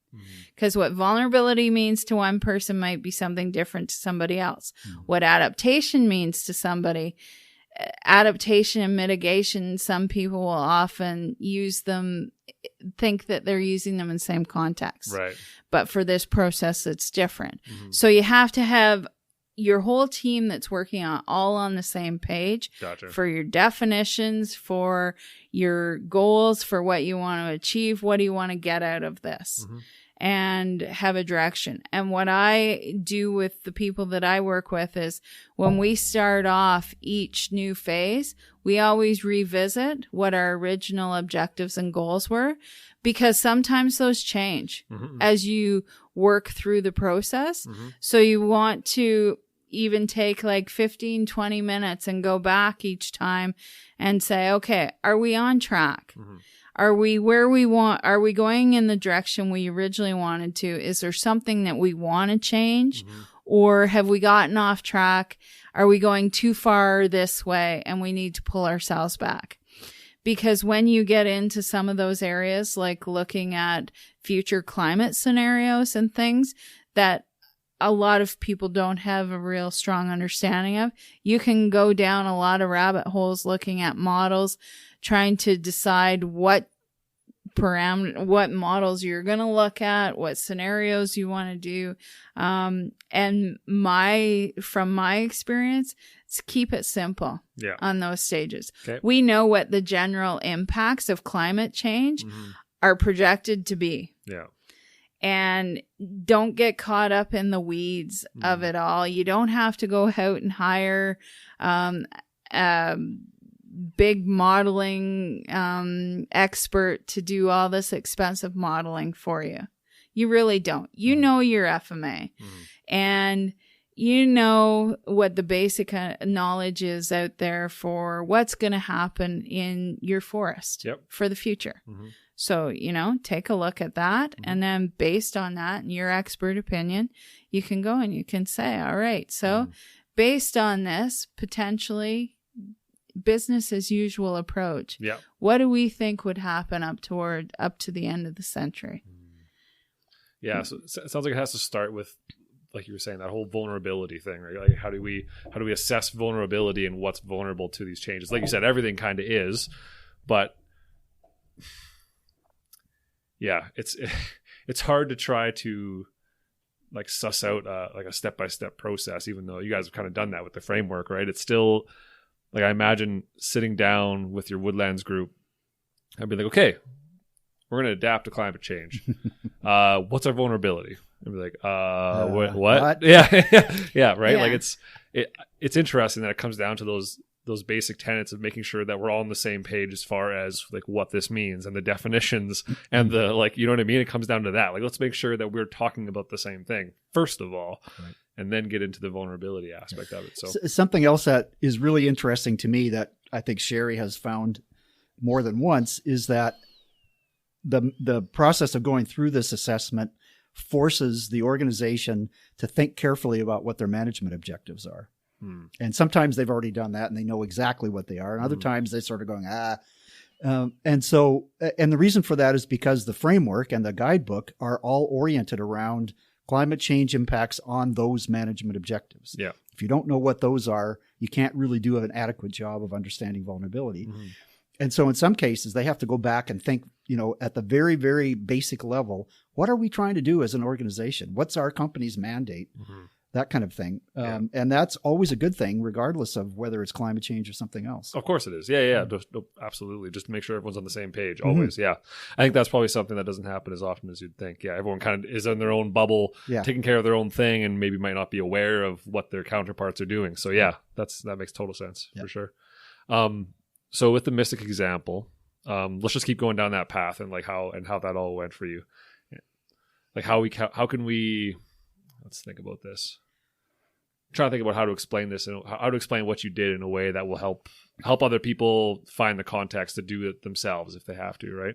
because what vulnerability means to one person might be something different to somebody else. What adaptation means to somebody, adaptation and mitigation, some people will often think that they're using them in the same context. Right. But for this process, it's different. So you have to have your whole team that's working on all on the same page. Gotcha. For your definitions, for your goals, for what you want to achieve, what do you want to get out of this, and have a direction. And what I do with the people that I work with is when we start off each new phase, we always revisit what our original objectives and goals were, because sometimes those change as you work through the process. So you want to even take like 15, 20 minutes and go back each time and say, okay, are we on track? Are we where we want? Are we going in the direction we originally wanted to? Is there something that we want to change? Or have we gotten off track? Are we going too far this way and we need to pull ourselves back? Because when you get into some of those areas, like looking at future climate scenarios and things that a lot of people don't have a real strong understanding of, you can go down a lot of rabbit holes looking at models, trying to decide what models you're going to look at, what scenarios you want to do. And from my experience, it's keep it simple on those stages. Okay. We know what the general impacts of climate change are projected to be. Yeah. And don't get caught up in the weeds of it all. You don't have to go out and hire big modeling expert to do all this expensive modeling for you. You really don't. You know your FMA. And you know what the basic knowledge is out there for what's going to happen in your forest for the future. So, take a look at that. And then based on that and your expert opinion, you can go and you can say, all right, so based on this, potentially business as usual approach. What do we think would happen up to the end of the century? Yeah. So it sounds like it has to start with, like you were saying, that whole vulnerability thing, right? Like how do we assess vulnerability and what's vulnerable to these changes? Like you said, everything kind of is, but yeah, it's hard to try to like suss out like a step-by-step process, even though you guys have kind of done that with the framework, right? It's still like, I imagine sitting down with your woodlands group and be like, okay, we're going to adapt to climate change. What's our vulnerability? And be like, what? Yeah, right. Yeah. Like it's interesting that it comes down to those basic tenets of making sure that we're all on the same page as far as like what this means and the definitions and the, like, you know what I mean? It comes down to that. Like, let's make sure that we're talking about the same thing first of all, right, and then get into the vulnerability aspect of it. So something else that is really interesting to me that I think Sheri has found more than once is that the process of going through this assessment forces the organization to think carefully about what their management objectives are. And sometimes they've already done that and they know exactly what they are. And other times they're sort of going, and the reason for that is because the framework and the guidebook are all oriented around climate change impacts on those management objectives. Yeah. If you don't know what those are, you can't really do an adequate job of understanding vulnerability. And so in some cases, they have to go back and think, at the very, very basic level, what are we trying to do as an organization? What's our company's mandate? That kind of thing. And that's always a good thing, regardless of whether it's climate change or something else. Of course it is. Yeah. Absolutely. Just to make sure everyone's on the same page always. Yeah. I think that's probably something that doesn't happen as often as you'd think. Yeah. Everyone kind of is in their own bubble, taking care of their own thing, and maybe might not be aware of what their counterparts are doing. So yeah, that makes total sense for sure. So with the Mystic example, let's just keep going down that path and like how that all went for you. Like how can we, let's think about this. I'm trying to think about how to explain this and how to explain what you did in a way that will help other people find the context to do it themselves if they have to, right?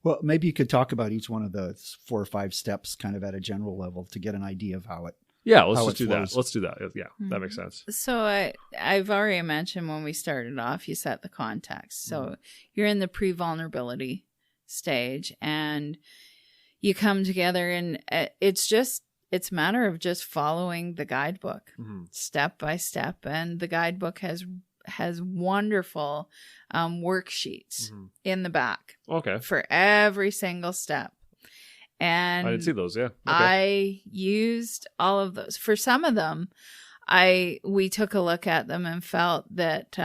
Well, maybe you could talk about each one of the 4 or 5 steps kind of at a general level to get an idea of how it let's just do that. Let's do that. Yeah, that makes sense. So I've already mentioned when we started off, you set the context. So you're in the pre-vulnerability stage and you come together and it's a matter of just following the guidebook step by step. And the guidebook has wonderful worksheets in the back for every single step. And I didn't see those. Yeah. Okay. I used all of those. For some of them, we took a look at them and felt that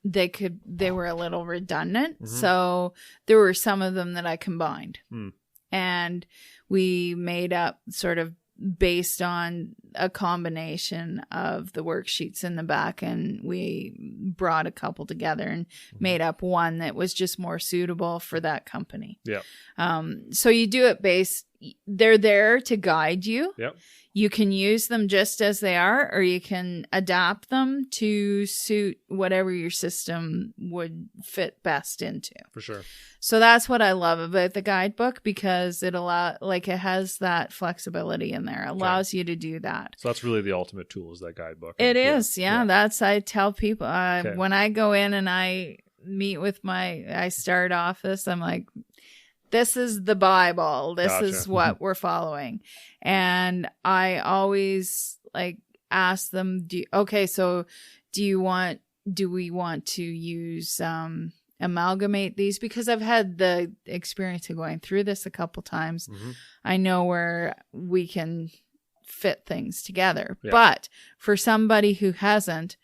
they were a little redundant. Mm-hmm. So there were some of them that I combined. Mm. And we made up sort of based on a combination of the worksheets in the back, and we brought a couple together and made up one that was just more suitable for that company. Yeah. So you do it they're there to guide you. Yep. You can use them just as they are, or you can adapt them to suit whatever your system would fit best into. For sure. So that's what I love about the guidebook, because it has that flexibility in there. It allows you to do that. So that's really the ultimate tool, is that guidebook. It is. Yeah. I tell people when I go in and I meet with I start off this, I'm like, this is the Bible. This is what we're following. And I always ask them, do we want to use, amalgamate these? Because I've had the experience of going through this a couple times. Mm-hmm. I know where we can fit things together. Yeah. But for somebody who hasn't,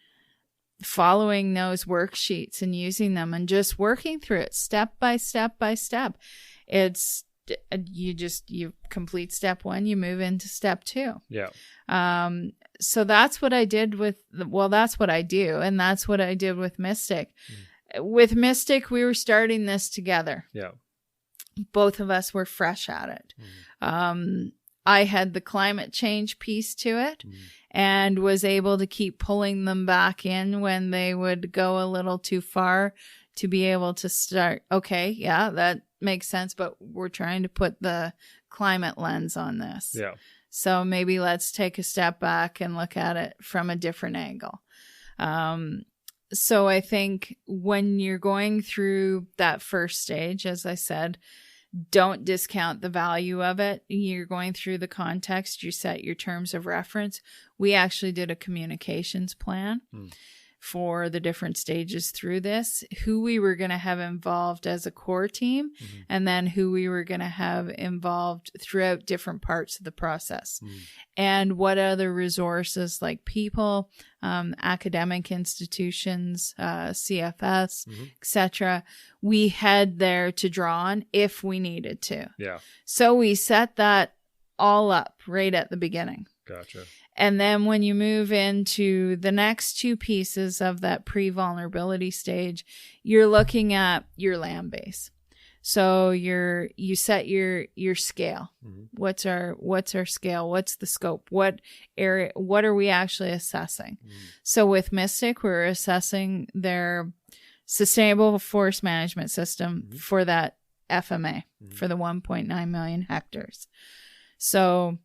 following those worksheets and using them and just working through it step by step by step, it's you complete step 1, you move into step 2. Yeah. So that's what I did that's what I do, and that's what I did with Mystic. With Mystic, we were starting this together. Yeah. Both of us were fresh at it. I had the climate change piece to it and was able to keep pulling them back in when they would go a little too far, to be able to start, okay, yeah, that makes sense, but we're trying to put the climate lens on this. Yeah. So maybe let's take a step back and look at it from a different angle. So I think when you're going through that first stage, as I said, don't discount the value of it. You're going through the context, you set your terms of reference. We actually did a communications plan for the different stages through this, who we were going to have involved as a core team, and then who we were going to have involved throughout different parts of the process, and what other resources like people, academic institutions, CFS, etc., we had there to draw on if we needed to. Yeah. So we set that all up right at the beginning. Gotcha. And then when you move into the next 2 pieces of that pre-vulnerability stage, you're looking at your land base. So you set your scale. What's our scale? What's the scope? What are we actually assessing? So with Mystic, we're assessing their sustainable forest management system for that FMA, for the 1.9 million hectares. So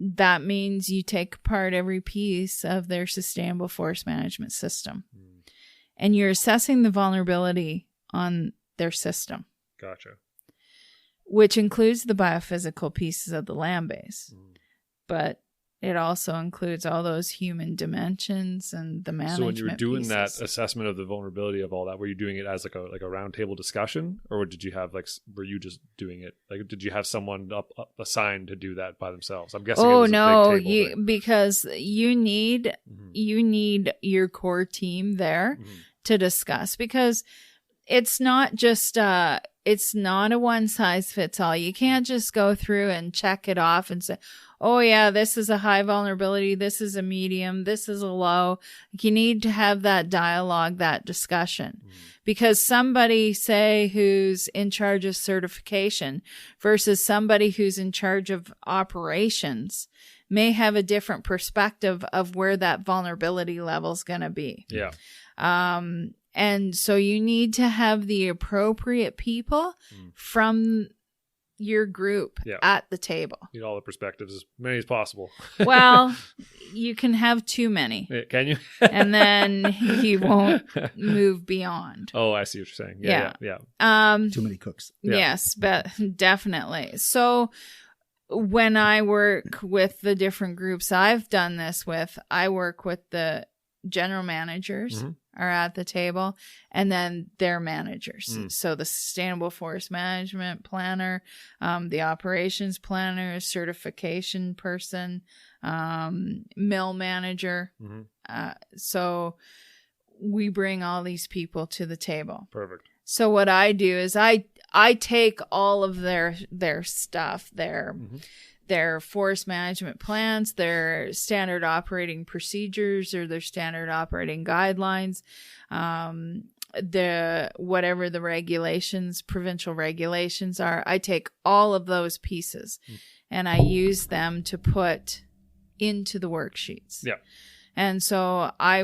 that means you take apart every piece of their sustainable forest management system. And you're assessing the vulnerability on their system. Gotcha. Which includes the biophysical pieces of the land base. But it also includes all those human dimensions and the management. So when you were doing pieces. that assessment of the vulnerability of all that, were you doing it as like a round table discussion, or did you have were you just doing it? Did you have someone up assigned to do that by themselves? I'm guessing. Oh, it was no, a big table thing. because you need your core team there to discuss, because it's not just it's not a one size fits all. You can't just go through and check it off and say, oh yeah, this is a high vulnerability, this is a medium, this is a low. You need to have that dialogue, that discussion. Because somebody, say, who's in charge of certification versus somebody who's in charge of operations may have a different perspective of where that vulnerability level is going to be. Yeah. And so you need to have the appropriate people from your group at the table. Need all the perspectives, as many as possible. Well, you can have too many. Can you? And then you won't move beyond. Oh, I see what you're saying. Yeah. Too many cooks. Yes, but definitely. So when I work with the different groups I've done this with, I work with the general managers are at the table, and then their managers. So the sustainable forest management planner, the operations planner, certification person, mill manager. So we bring all these people to the table. Perfect. So what I do is I take all of their stuff, their forest management plans, their standard operating procedures or their standard operating guidelines, whatever the regulations, provincial regulations are. I take all of those pieces and I use them to put into the worksheets. Yeah. And so I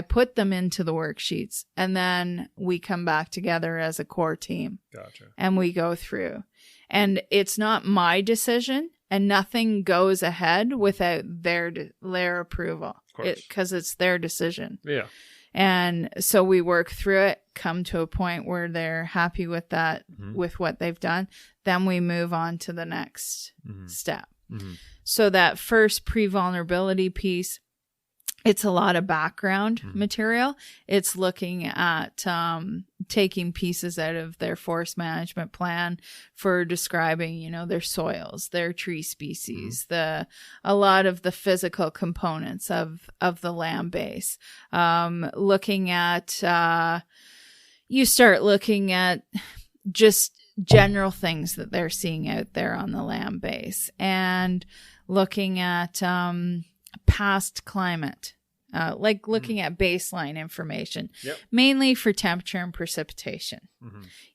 put them into the worksheets, and then we come back together as a core team. Gotcha. And we go through. And it's not my decision, and nothing goes ahead without their approval. Of course. Because it's their decision. Yeah. And so we work through it, come to a point where they're happy with that, with what they've done. Then we move on to the next step. So that first pre-vulnerability piece, it's a lot of background material. It's looking at taking pieces out of their forest management plan for describing, their soils, their tree species, a lot of the physical components of the land base. Looking at, you start looking at just general things that they're seeing out there on the land base, and looking at past climate, like looking at baseline information, mainly for temperature and precipitation.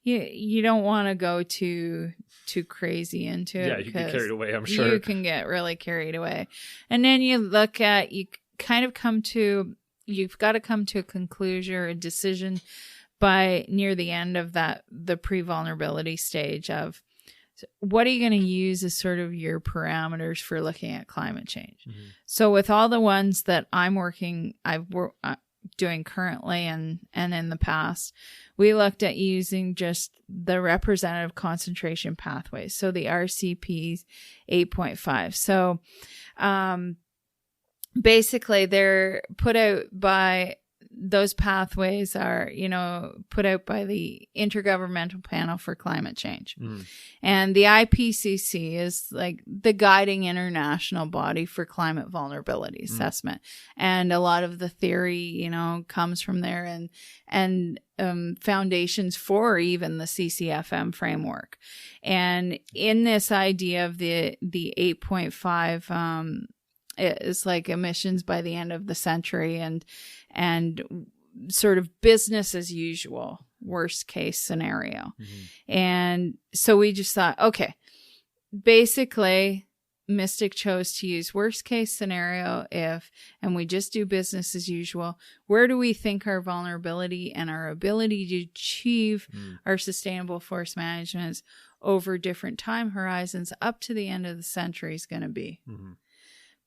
You don't want to go too crazy into it. Yeah, you get carried away, I'm sure. You can get really carried away. And then you've got to come to a conclusion or a decision by near the end of the pre-vulnerability stage of, what are you going to use as sort of your parameters for looking at climate change? So with all the ones that I'm doing currently and in the past, we looked at using just the representative concentration pathways. So the RCPs 8.5. So basically they're put out by, those pathways are, put out by the Intergovernmental Panel for Climate Change. And the IPCC is like the guiding international body for climate vulnerability assessment. And a lot of the theory, comes from there, and foundations for even the CCFM framework. And in this idea of the 8.5, it's like emissions by the end of the century, and sort of business as usual, worst case scenario. And so we just thought, okay, basically Mystic chose to use worst case scenario and we just do business as usual. Where do we think our vulnerability and our ability to achieve our sustainable forest management over different time horizons up to the end of the century is going to be?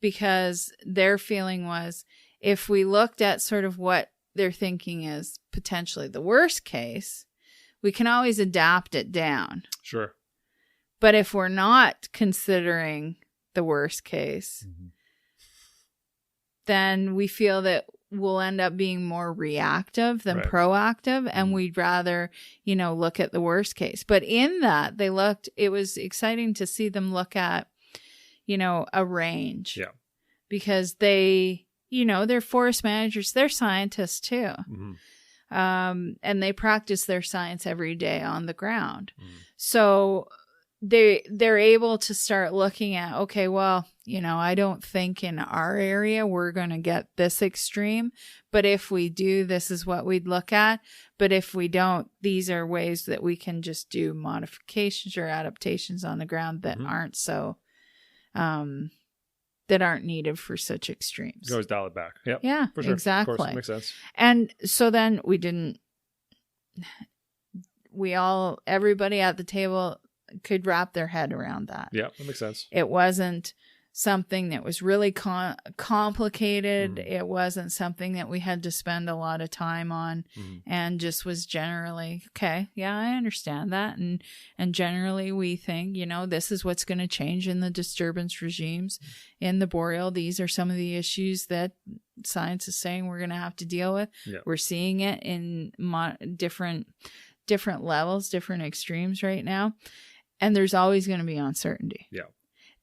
Because their feeling was, if we looked at sort of what they're thinking is potentially the worst case, we can always adapt it down. Sure. But if we're not considering the worst case, then we feel that we'll end up being more reactive than proactive. And we'd rather, look at the worst case. But in that, it was exciting to see them look at, a range. Yeah. Because they're forest managers, they're scientists too. And they practice their science every day on the ground. So they're able to start looking at, okay, well, I don't think in our area we're going to get this extreme, but if we do, this is what we'd look at. But if we don't, these are ways that we can just do modifications or adaptations on the ground that aren't so, that aren't needed for such extremes. You always dial it back. Yep. Yeah, for sure. exactly. Of course, it makes sense. And so then everybody at the table could wrap their head around that. Yeah, that makes sense. It wasn't something that was really complicated. It wasn't something that we had to spend a lot of time on, and just was generally, okay, yeah, I understand that. And generally we think, this is what's going to change in the disturbance regimes in the boreal. These are some of the issues that science is saying we're going to have to deal with. Yeah. We're seeing it in different levels, different extremes right now. And there's always going to be uncertainty. Yeah.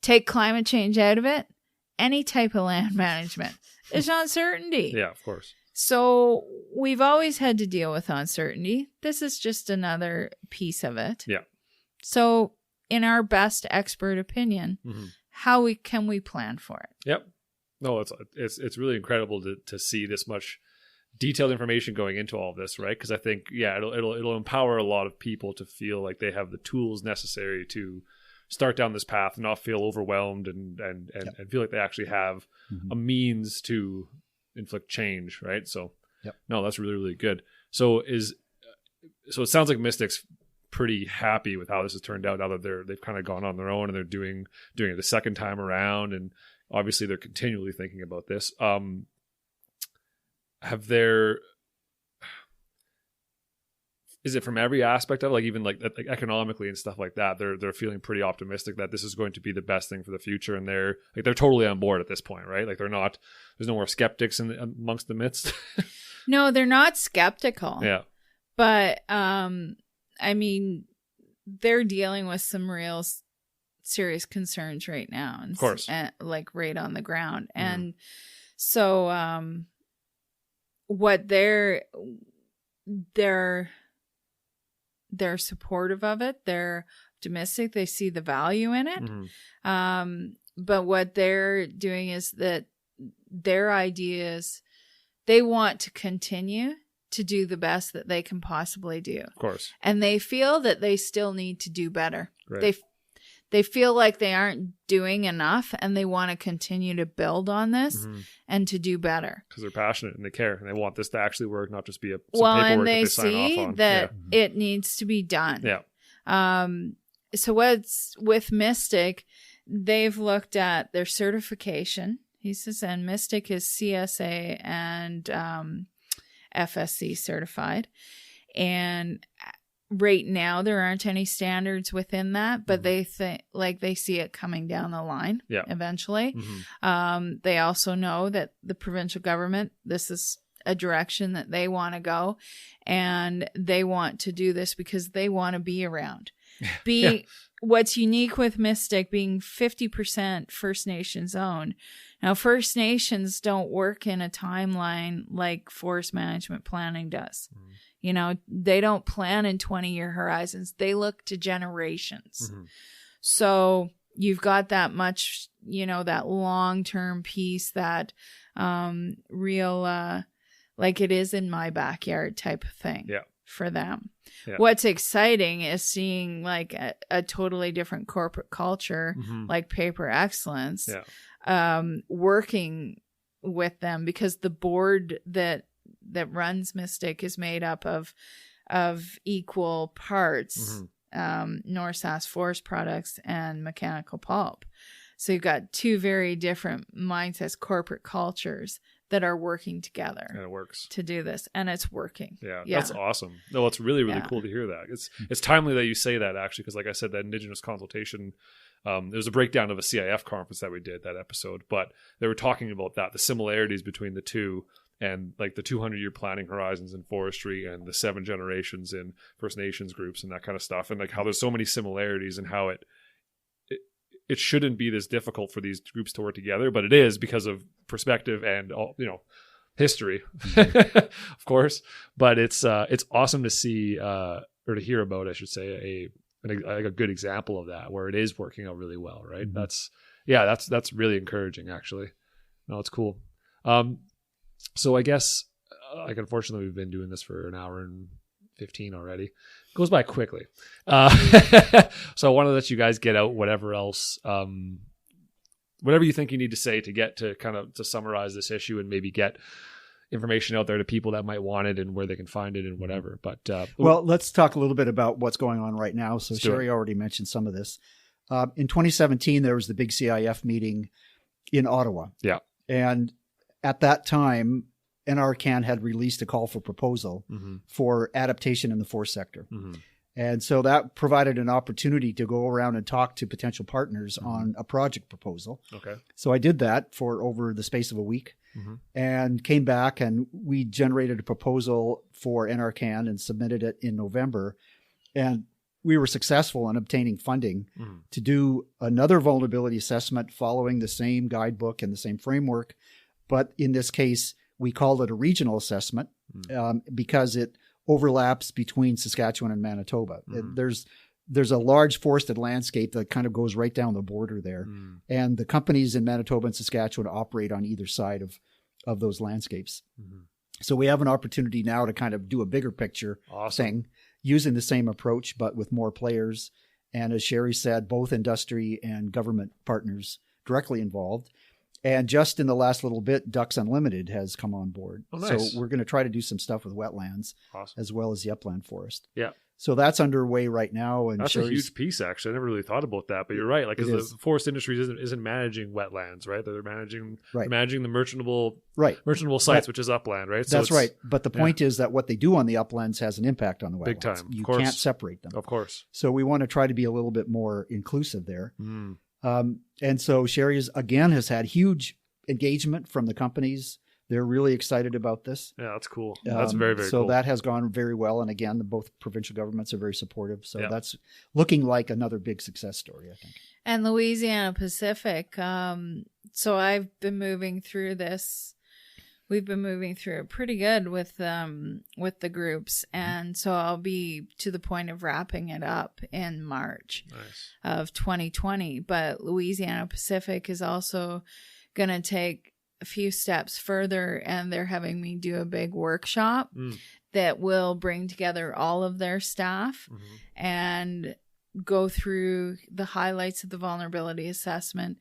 Take climate change out of it, any type of land management, there's uncertainty. Yeah, of course. So we've always had to deal with uncertainty. This is just another piece of it. Yeah. So in our best expert opinion, how can we plan for it? Yep. No, it's really incredible to see this much detailed information going into all of this, right? Because I think, it'll empower a lot of people to feel like they have the tools necessary to start down this path and not feel overwhelmed and feel like they actually have a means to inflict change, right? So, no, that's really, really good. So it sounds like Mystic's pretty happy with how this has turned out now that they've kind of gone on their own and they're doing it the second time around, and obviously they're continually thinking about this. Is it from every aspect of it, like even like economically and stuff like that, they're feeling pretty optimistic that this is going to be the best thing for the future, and they're totally on board at this point, right? Like there's no more skeptics amongst the midst. No, they're not skeptical. Yeah. But I mean, they're dealing with some real serious concerns right now, and of course, like right on the ground. And so what they're supportive of it. They're optimistic. They see the value in it. But what they're doing is that their ideas, they want to continue to do the best that they can possibly do. Of course. And they feel that they still need to do better. Right. They feel like they aren't doing enough, and they want to continue to build on this and to do better. Because they're passionate and they care, and they want this to actually work, not just be some paperwork and they sign off see on. that it needs to be done. Yeah. So what's with Mystic, they've looked at their certification. He says, and Mystic is CSA and FSC certified. And right now there aren't any standards within that, but they see it coming down the line eventually. They also know that the provincial government, this is a direction that they want to go, and they want to do this because they want to be around. What's unique with Mystic being 50% First Nations owned. Now, First Nations don't work in a timeline like forest management planning does. You know, they don't plan in 20-year horizons. They look to generations. So you've got that much, that long-term piece, that real, like it is in my backyard type of thing for them. Yeah. What's exciting is seeing like a totally different corporate culture, like Paper Excellence, working with them, because the board that runs Mystic is made up of equal parts, North Sask Forest Products and Mechanical Pulp. So you've got two very different mindsets, corporate cultures that are working together. And it works to do this, and it's working. Yeah. That's awesome. No, it's really, really cool to hear that. It's timely that you say that, actually, because like I said, that Indigenous consultation, there was a breakdown of a CIF conference that we did, that episode, but they were talking about that, the similarities between the two, and like the 200-year planning horizons in forestry and the 7 generations in First Nations groups and that kind of stuff, and like how there's so many similarities, and how it shouldn't be this difficult for these groups to work together, but it is because of perspective and history, of course. But it's awesome to see or to hear about, I should say, a good example of that, where it is working out really well, right? That's really encouraging, actually. No, it's cool. So I guess, unfortunately, we've been doing this for an hour and 15 already. It goes by quickly. So I want to let you guys get out whatever else, whatever you think you need to say to get to kind of to summarize this issue, and maybe get information out there to people that might want it and where they can find it and whatever. But well, let's talk a little bit about what's going on right now. So Sheri already mentioned some of this. In 2017, there was the big CIF meeting in Ottawa. Yeah. And at that time, NRCan had released a call for proposal for adaptation in the forest sector. And so that provided an opportunity to go around and talk to potential partners on a project proposal. Okay. So I did that for over the space of a week and came back, and we generated a proposal for NRCan and submitted it in November. And we were successful in obtaining funding to do another vulnerability assessment following the same guidebook and the same framework. But in this case, we called it a regional assessment because it overlaps between Saskatchewan and Manitoba. There's a large forested landscape that kind of goes right down the border there. And the companies in Manitoba and Saskatchewan operate on either side of those landscapes. So we have an opportunity now to kind of do a bigger picture thing using the same approach, but with more players. And as Sheri said, both industry and government partners directly involved. And just in the last little bit, Ducks Unlimited has come on board. Oh, nice. So we're going to try to do some stuff with wetlands as well as the upland forest. Yeah. So that's underway right now. And that's a huge piece, actually. I never really thought about that, but you're right. Like, because the forest industry isn't managing wetlands, right? They're managing the merchantable sites, which is upland, right? So that's right. But the point is that what they do on the uplands has an impact on the wetlands. Big time. You can't separate them. Of course. So we want to try to be a little bit more inclusive there. And so Sheri has had huge engagement from the companies. They're really excited about this. Yeah, that's cool. That's very, very cool. So that has gone very well. And again, both provincial governments are very supportive. So that's looking like another big success story, I think. And Louisiana Pacific. So I've been moving through this. We've been moving through it pretty good with the groups. And so I'll be to the point of wrapping it up in March of 2020. But Louisiana Pacific is also going to take a few steps further, and they're having me do a big workshop that will bring together all of their staff and go through the highlights of the vulnerability assessment,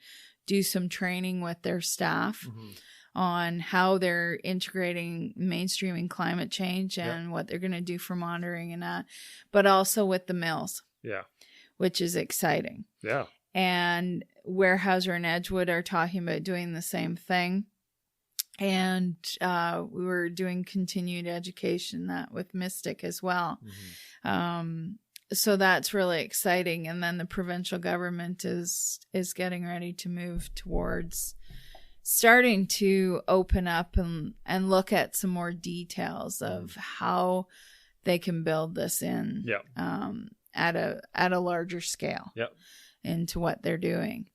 do some training with their staff on how they're integrating mainstreaming climate change and what they're going to do for monitoring and that, but also with the mills, which is exciting. Yeah. And Weyerhaeuser and Edgewood are talking about doing the same thing. And we were doing continued education that with Mystic as well. So that's really exciting. And then the provincial government is getting ready to move towards starting to open up and look at some more details of how they can build this in at a larger scale. Into what they're doing.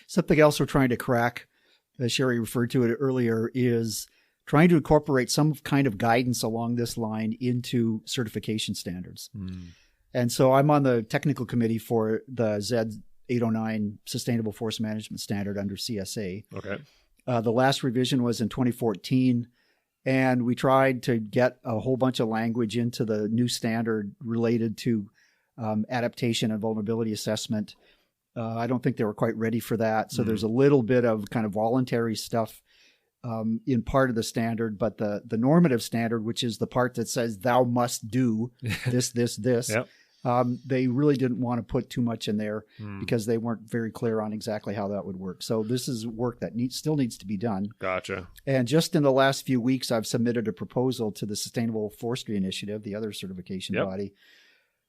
Something else we're trying to crack, as Sheri referred to it earlier, is trying to incorporate some kind of guidance along this line into certification standards. And so I'm on the technical committee for the Z809 Sustainable Forest Management Standard under CSA. Okay. The last revision was in 2014, and we tried to get a whole bunch of language into the new standard related to adaptation and vulnerability assessment. I don't think they were quite ready for that. So there's a little bit of kind of voluntary stuff in part of the standard, but the normative standard, which is the part that says thou must do this, they really didn't want to put too much in there because they weren't very clear on exactly how that would work. So this is work that still needs to be done. Gotcha. And just in the last few weeks, I've submitted a proposal to the Sustainable Forestry Initiative, the other certification body,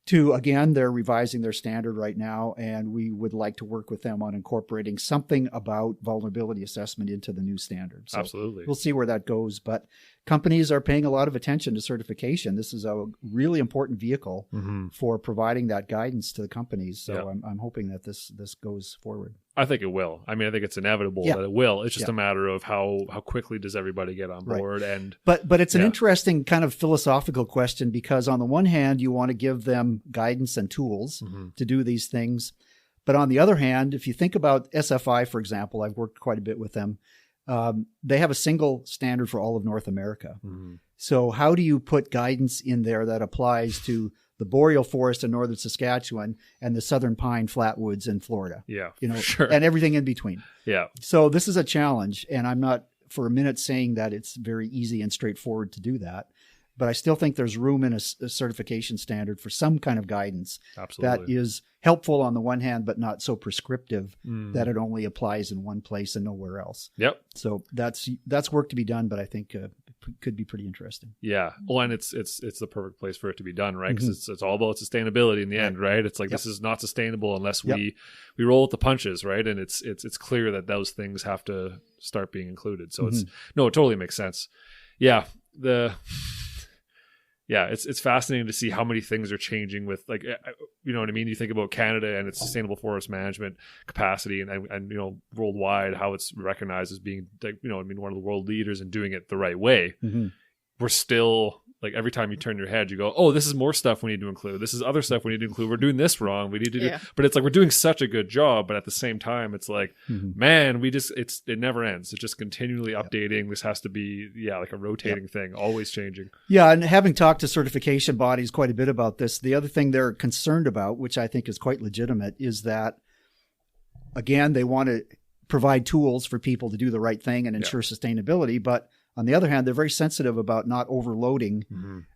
they're revising their standard right now, and we would like to work with them on incorporating something about vulnerability assessment into the new standard. So absolutely. We'll see where that goes, but companies are paying a lot of attention to certification. This is a really important vehicle for providing that guidance to the companies. So I'm hoping that this goes forward. I think it will. I mean, I think it's inevitable that it will. It's just a matter of how quickly does everybody get on board. And but it's an interesting kind of philosophical question, because on the one hand, you want to give them guidance and tools to do these things. But on the other hand, if you think about SFI, for example, I've worked quite a bit with them. They have a single standard for all of North America. So how do you put guidance in there that applies to the boreal forest in northern Saskatchewan and the southern pine flatwoods in Florida? And everything in between. So this is a challenge, and I'm not for a minute saying that it's very easy and straightforward to do that. But I still think there's room in a certification standard for some kind of guidance that is helpful on the one hand, but not so prescriptive that it only applies in one place and nowhere else. So that's work to be done, but I think could be pretty interesting. Yeah. Well, and it's the perfect place for it to be done, right? Because it's all about sustainability in the end, right? It's like this is not sustainable unless we roll with the punches, right? And it's clear that those things have to start being included. So it totally makes sense. Yeah. It's fascinating to see how many things are changing with, like, you know what I mean? You think about Canada and its sustainable forest management capacity and you know, worldwide, how it's recognized as being, like, you know, I mean, one of the world leaders in doing it the right way. We're still, like, every time you turn your head, you go, oh, this is more stuff we need to include. This is other stuff we need to include. We're doing this wrong. We need to do, but it's like, we're doing such a good job. But at the same time, it's like, man, it never ends. It's just continually updating. This has to be, like a rotating thing, always changing. Yeah. And having talked to certification bodies quite a bit about this, the other thing they're concerned about, which I think is quite legitimate, is that, again, they want to provide tools for people to do the right thing and ensure sustainability. But on the other hand, they're very sensitive about not overloading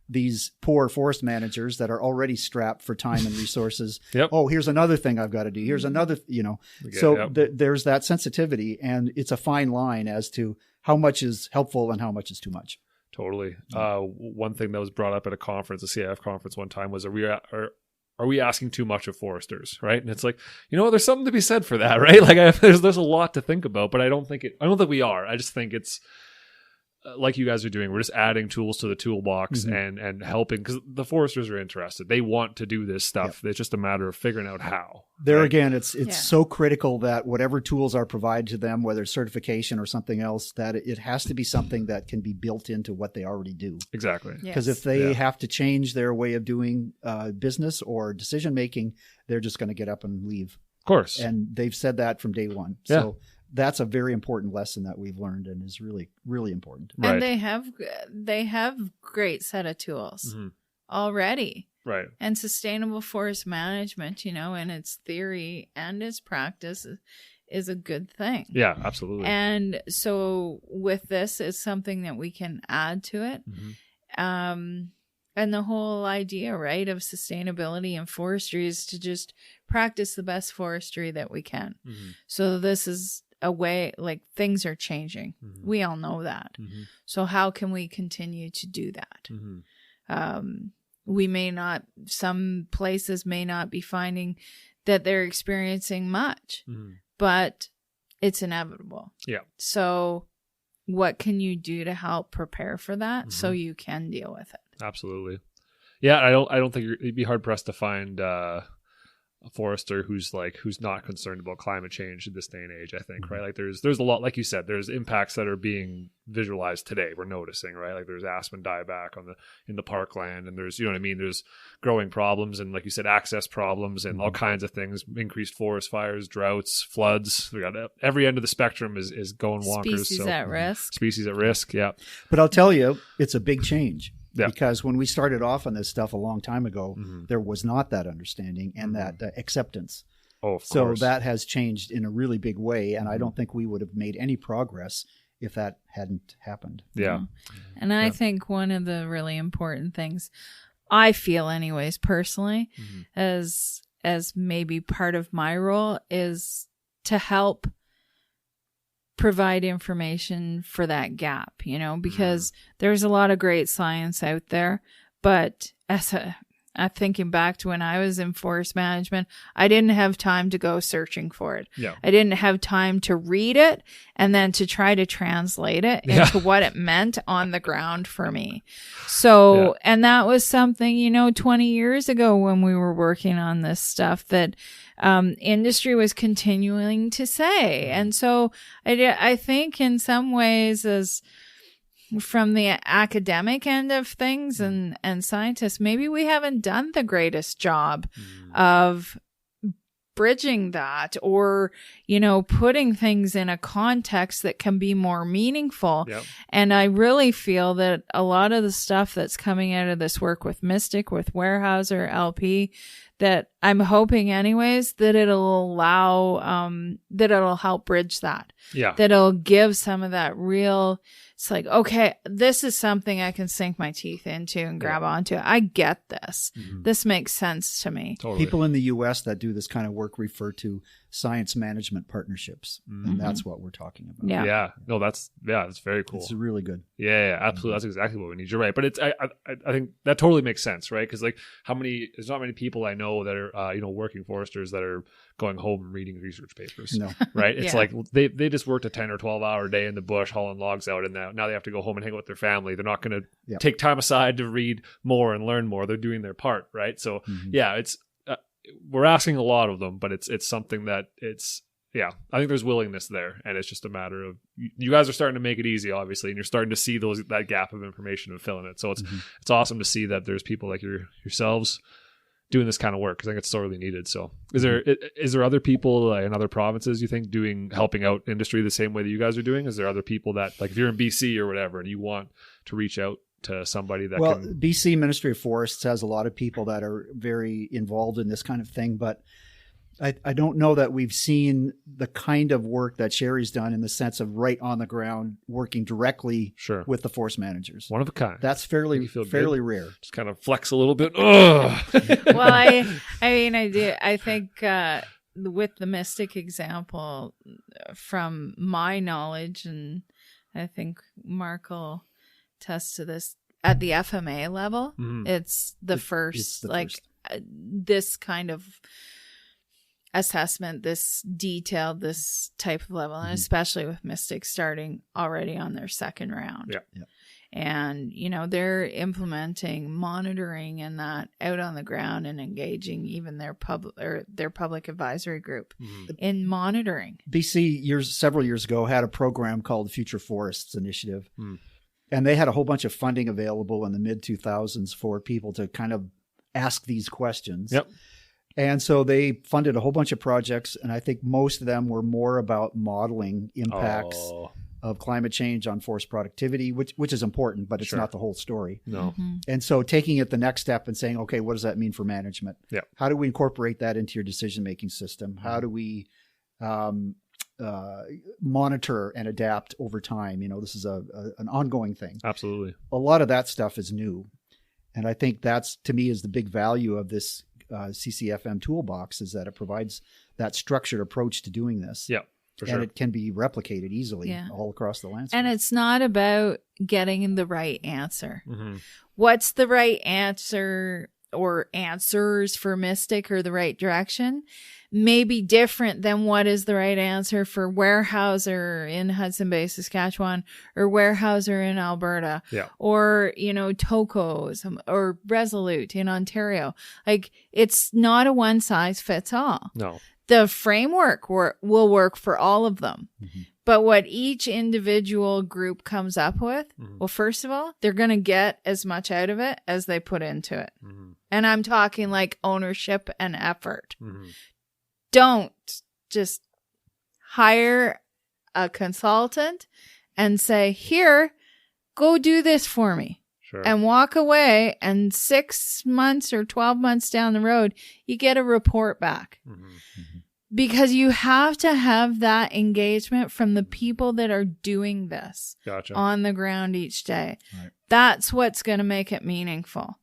these poor forest managers that are already strapped for time and resources. Oh, here's another thing I've got to do. Here's another, you know. There's that sensitivity, and it's a fine line as to how much is helpful and how much is too much. Totally. One thing that was brought up at a conference, a CIF conference one time, was are we asking too much of foresters, right? And it's like, you know, there's something to be said for that, right? Like, there's a lot to think about, but I don't think we are. I just think it's, like you guys are doing, we're just adding tools to the toolbox and helping, because the foresters are interested. They want to do this stuff. It's just a matter of figuring out how. There again, it's so critical that whatever tools are provided to them, whether it's certification or something else, that it has to be something that can be built into what they already do. Exactly. Because if they have to change their way of doing business or decision making, they're just going to get up and leave. Of course. And they've said that from day one. So that's a very important lesson that we've learned and is really, really important. Right. And they have great set of tools already. Right. And sustainable forest management, you know, in its theory and its practice is a good thing. Yeah, absolutely. And so with this, it's something that we can add to it. And the whole idea, right, of sustainability and forestry is to just practice the best forestry that we can. So this is a way, like, things are changing. We all know that. So how can we continue to do that? We may not, some places may not be finding that they're experiencing much, but it's inevitable. Yeah. So what can you do to help prepare for that so you can deal with it? Absolutely. Yeah, I don't think it'd be hard pressed to find a forester who's not concerned about climate change in this day and age, I think, right? Like there's a lot, like you said, there's impacts that are being visualized today. We're noticing, right? Like there's aspen dieback in the parkland, and there's, you know what I mean? There's growing problems, and like you said, access problems and all kinds of things, increased forest fires, droughts, floods. We got every end of the spectrum is going wonkers. Species at risk. Species at risk, yeah. But I'll tell you, it's a big change. Yeah. Because when we started off on this stuff a long time ago, there was not that understanding and that acceptance. Oh, of course. So that has changed in a really big way, and I don't think we would have made any progress if that hadn't happened. Yeah. And I think one of the really important things, I feel anyways personally, as maybe part of my role, is to help provide information for that gap, you know, because there's a lot of great science out there, but thinking back to when I was in forest management, I didn't have time to go searching for it. Yeah. I didn't have time to read it and then to try to translate it into what it meant on the ground for me. So, and that was something, you know, 20 years ago when we were working on this stuff that industry was continuing to say. And so I think in some ways, as from the academic end of things and scientists, maybe we haven't done the greatest job of bridging that, or, you know, putting things in a context that can be more meaningful. Yep. And I really feel that a lot of the stuff that's coming out of this work with Mystic, with Weyerhaeuser, LP, that I'm hoping anyways, that it'll allow, that it'll help bridge that. Yeah. That it'll give some of that real, it's like, okay, this is something I can sink my teeth into and grab onto. I get this. This makes sense to me. Totally. People in the U.S. that do this kind of work refer to science management partnerships. And that's what we're talking about. Yeah. Yeah. No, that's very cool. It's really good. Yeah, absolutely. That's exactly what we need. You're right. But it's I think that totally makes sense, right? Because like there's not many people I know that are working foresters that are going home and reading research papers. No. Right? It's Yeah. like they just worked a 10 or 12 hour day in the bush hauling logs out, and now they have to go home and hang out with their family. They're not going to take time aside to read more and learn more. They're doing their part, right? So yeah, it's we're asking a lot of them, but it's something that I think there's willingness there, and it's just a matter of you guys are starting to make it easy, obviously, and you're starting to see that gap of information and filling it. So it's awesome to see that there's people like yourselves doing this kind of work, because I think it's sorely needed. So is there other people in other provinces you think helping out industry the same way that you guys are doing? Is there other people that, like, if you're in BC or whatever and you want to reach out to somebody that BC Ministry of Forests has a lot of people that are very involved in this kind of thing, but I don't know that we've seen the kind of work that Sheri's done in the sense of right on the ground working directly with the forest managers. One of a kind. That's fairly rare. Just kind of flex a little bit. Well, I mean, I think with the Mystic example, from my knowledge, and I think Mark will attest to this, at the FMA level, it's the first, this kind of assessment, this detailed, this type of level, and especially with Mystic starting already on their second round. Yeah. And, they're implementing monitoring and that out on the ground and engaging even their public advisory group in monitoring. BC several years ago had a program called the Future Forests Initiative. And they had a whole bunch of funding available in the mid-2000s for people to kind of ask these questions. Yep. And so they funded a whole bunch of projects, and I think most of them were more about modeling impacts of climate change on forest productivity, which is important, but it's not the whole story. No. And so taking it the next step and saying, okay, what does that mean for management? Yeah. How do we incorporate that into your decision-making system? How do we monitor and adapt over time? This is an ongoing thing. Absolutely. A lot of that stuff is new. And I think that's, to me, is the big value of this CCFM toolbox, is that it provides that structured approach to doing this. Yeah, for sure. And it can be replicated easily all across the landscape. And it's not about getting the right answer. What's the right answer or answers for Mystic, or the right direction, may be different than what is the right answer for Weyerhaeuser in Hudson Bay, Saskatchewan, or Weyerhaeuser in Alberta, or, Tocos or Resolute in Ontario. Like, it's not a one size fits all. No. The framework will work for all of them. But what each individual group comes up with, well, first of all, they're going to get as much out of it as they put into it. And I'm talking like ownership and effort. Don't just hire a consultant and say, here, go do this for me. And walk away, and 6 months or 12 months down the road, you get a report back. Because you have to have that engagement from the people that are doing this on the ground each day. Right. That's what's going to make it meaningful.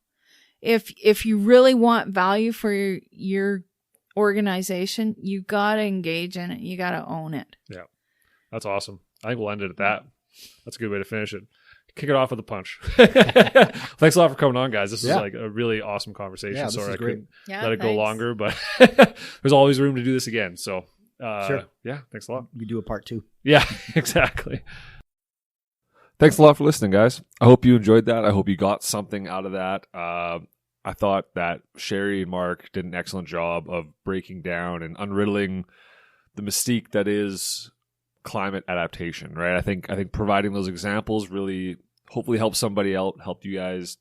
If you really want value for your organization, you got to engage in it. You got to own it. Yeah. That's awesome. I think we'll end it at that. That's a good way to finish it. Kick it off with a punch. Thanks a lot for coming on, guys. This is like a really awesome conversation. Yeah, Sorry I couldn't let it thanks. go longer, but there's always room to do this again. So yeah, thanks a lot. We do a part 2. Yeah, exactly. Thanks a lot for listening, guys. I hope you enjoyed that. I hope you got something out of that. I thought that Sheri and Mark did an excellent job of breaking down and unriddling the mystique that is climate adaptation, right? I think providing those examples really hopefully helps somebody else, help you guys,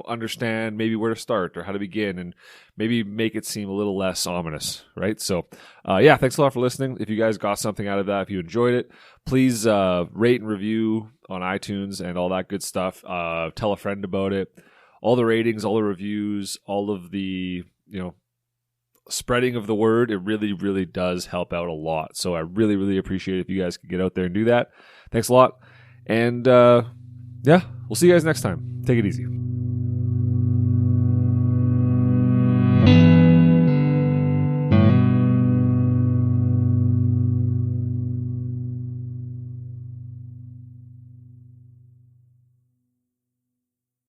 understand maybe where to start or how to begin, and maybe make it seem a little less ominous, right? So, thanks a lot for listening. If you guys got something out of that, if you enjoyed it, please rate and review on iTunes and all that good stuff. Tell a friend about it. All the ratings, all the reviews, all of the, spreading of the word, it really, really does help out a lot. So I really, really appreciate it if you guys could get out there and do that. Thanks a lot. And we'll see you guys next time. Take it easy.